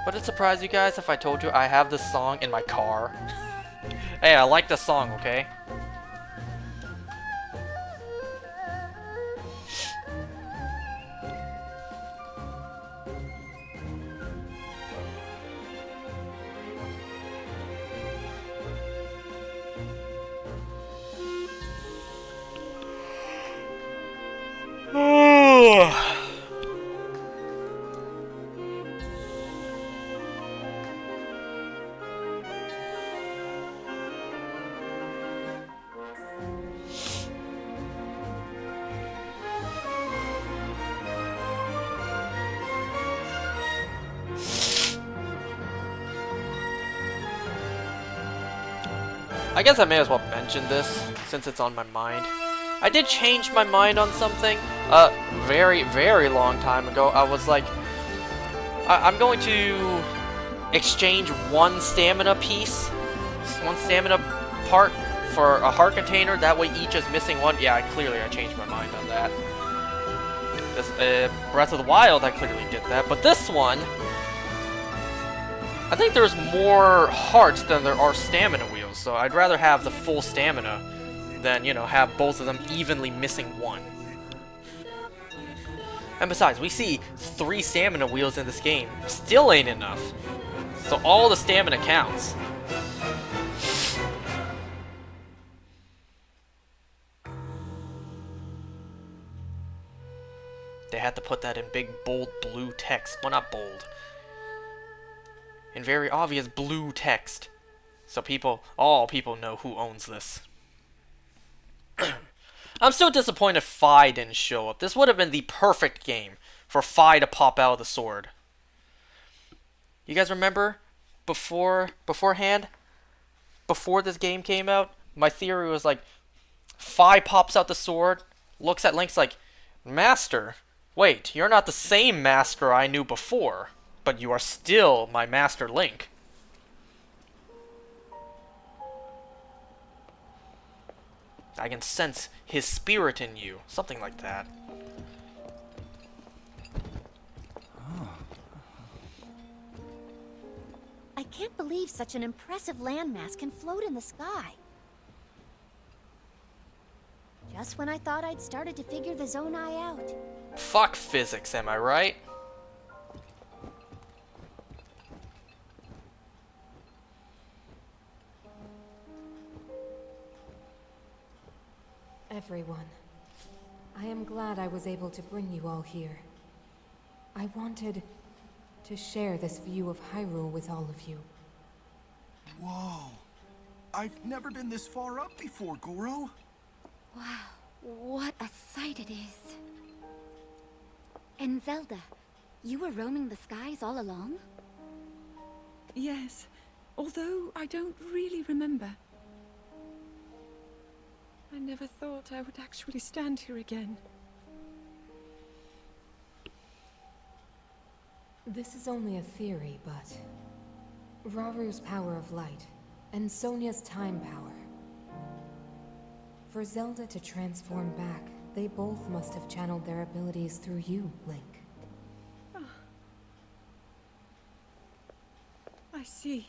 Would it surprise you guys if I told you I have this song in my car? Hey, I like this song, okay? I guess I may as well mention this since it's on my mind. I did change my mind on something very, very long time ago. I was like, I'm going to exchange one stamina piece, one stamina part for a heart container. That way each is missing one. Yeah, I changed my mind on that. This, Breath of the Wild, I clearly did that. But this one, I think there's more hearts than there are stamina wheels. So I'd rather have the full stamina than, you know, have both of them evenly missing one. And besides, we see 3 stamina wheels in this game. Still ain't enough. So all the stamina counts. They had to put that in big, bold, blue text. Well, not bold. In very obvious blue text. So all people know who owns this. I'm still disappointed Fi didn't show up. This would have been the perfect game for Fi to pop out of the sword. You guys remember beforehand? Before this game came out, my theory was like, Fi pops out the sword, looks at Link's like, Master, wait, you're not the same Master I knew before, but you are still my Master Link. I can sense his spirit in you. Something like that. I can't believe such an impressive landmass can float in the sky. Just when I thought I'd started to figure the Zonai out. Fuck physics, am I right? Everyone, I am glad I was able to bring you all here. I wanted to share this view of Hyrule with all of you. Whoa. I've never been this far up before, Goro. Wow, what a sight it is. And Zelda, you were roaming the skies all along? Yes, although I don't really remember. I never thought I would actually stand here again. This is only a theory, but Raru's power of light and Sonia's time power. For Zelda to transform back, they both must have channeled their abilities through you, Link. I see.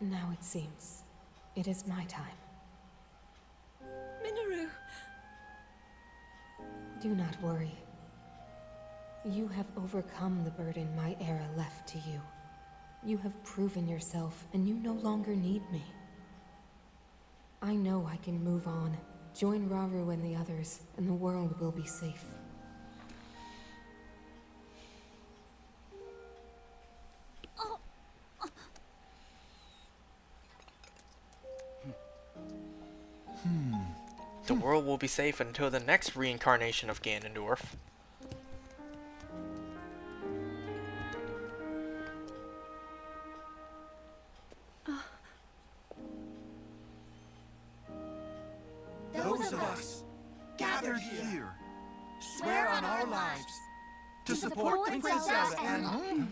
Now it seems it is my time. Minoru! Do not worry. You have overcome the burden my era left to you. You have proven yourself, and you no longer need me. I know I can move on, join Raru and the others, and the world will be safe. The world will be safe until the next reincarnation of Ganondorf. Those of us gathered here swear on our lives to support Princess Zelda and...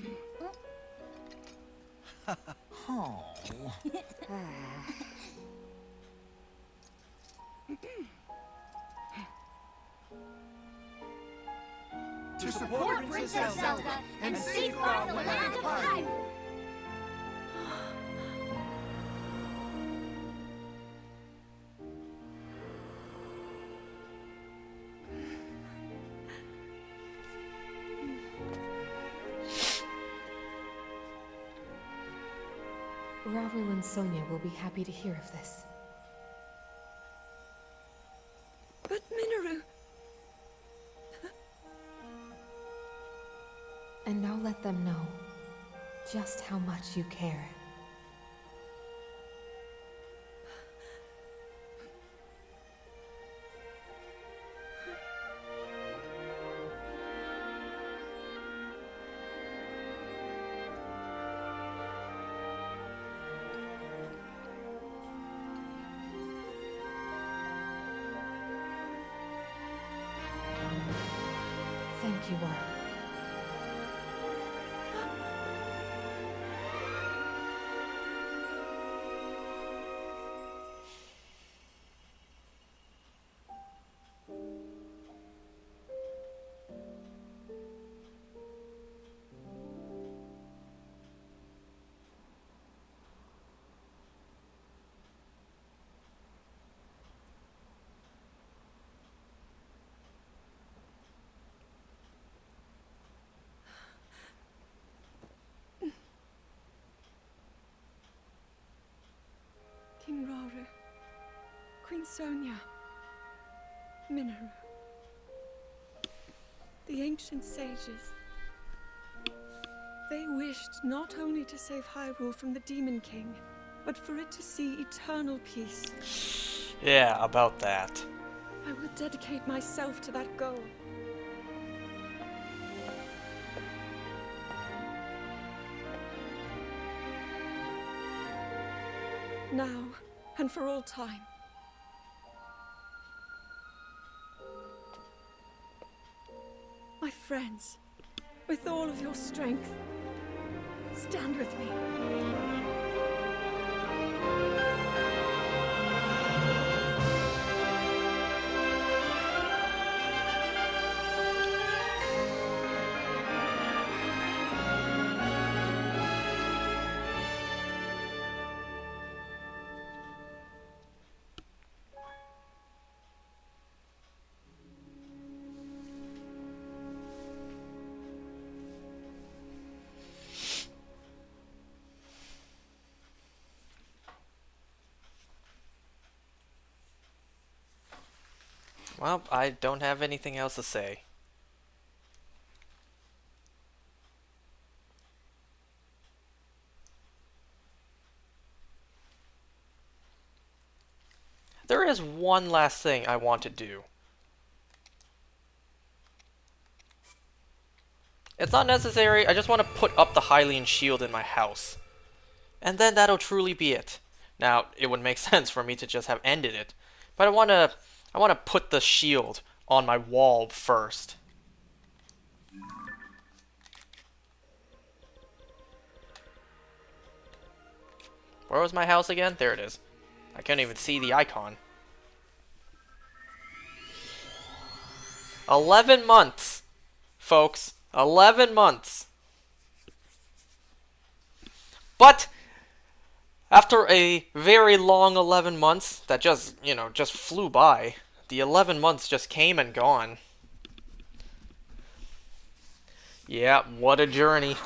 to support Princess Zelda and safeguard the land of Hyrule. Raru and Sonia will be happy to hear of this. But Minoru! And I'll let them know. just how much you care. Thank you all. King Rauru, Queen Sonia, Minoru. The ancient sages. They wished not only to save Hyrule from the Demon King, but for it to see eternal peace. Yeah, about that. I will dedicate myself to that goal. Now, and for all time. My friends, with all of your strength, stand with me. Well, I don't have anything else to say. There is one last thing I want to do. It's not necessary, I just want to put up the Hylian shield in my house. And then that'll truly be it. Now, it would make sense for me to just have ended it, but I want to put the shield on my wall first. Where was my house again? There it is. I couldn't even see the icon. 11 months, folks. 11 months. But after a very long 11 months that just, just flew by, the 11 months just came and gone. Yeah, what a journey.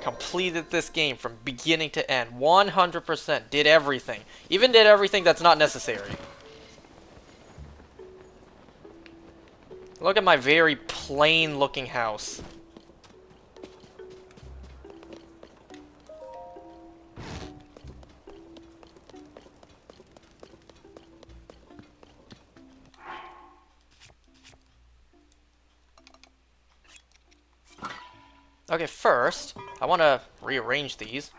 Completed this game from beginning to end. 100%. Did everything. Even did everything that's not necessary. Look at my very plain looking house. Okay, first, I want to rearrange these.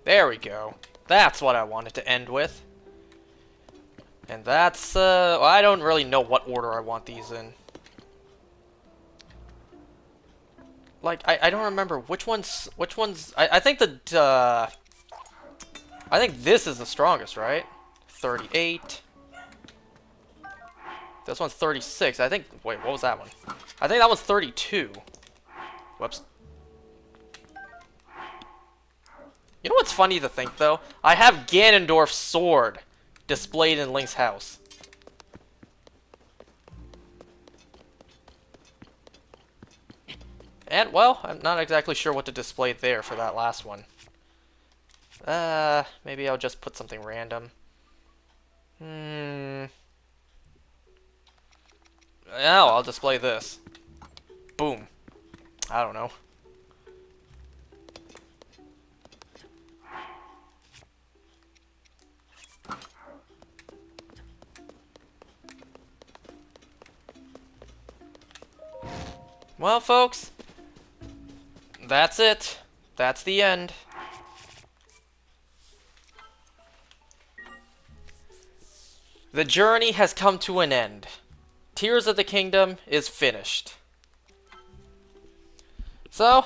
There we go. That's what I wanted to end with. And that's, well, I don't really know what order I want these in. Like, I don't remember which ones, I think I think this is the strongest, right? 38. This one's 36. I think, wait, what was that one? I think that one's 32. Whoops. You know what's funny to think, though? I have Ganondorf's sword displayed in Link's house. And, well, I'm not exactly sure what to display there for that last one. Maybe I'll just put something random. Now I'll display this. Boom. I don't know. Well, folks, that's it. That's the end. The journey has come to an end. Tears of the Kingdom is finished. So,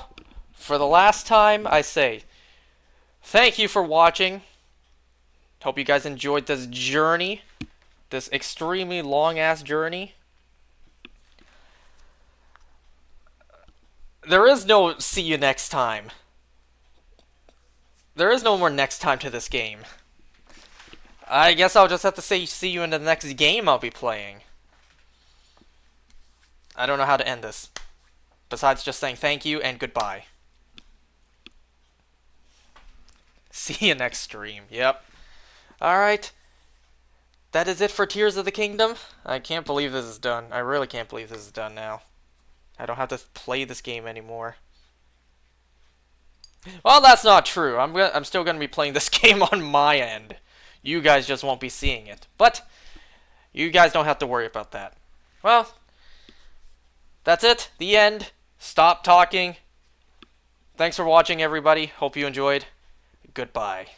for the last time, I say, thank you for watching. Hope you guys enjoyed this journey. This extremely long-ass journey. There is no see you next time. There is no more next time to this game. I guess I'll just have to say see you in the next game I'll be playing. I don't know how to end this. Besides just saying thank you and goodbye. See you next stream. Yep. Alright. That is it for Tears of the Kingdom. I can't believe this is done. I really can't believe this is done now. I don't have to play this game anymore. Well, that's not true. I'm still going to be playing this game on my end. You guys just won't be seeing it. But you guys don't have to worry about that. Well, that's it. The end. Stop talking. Thanks for watching, everybody. Hope you enjoyed. Goodbye.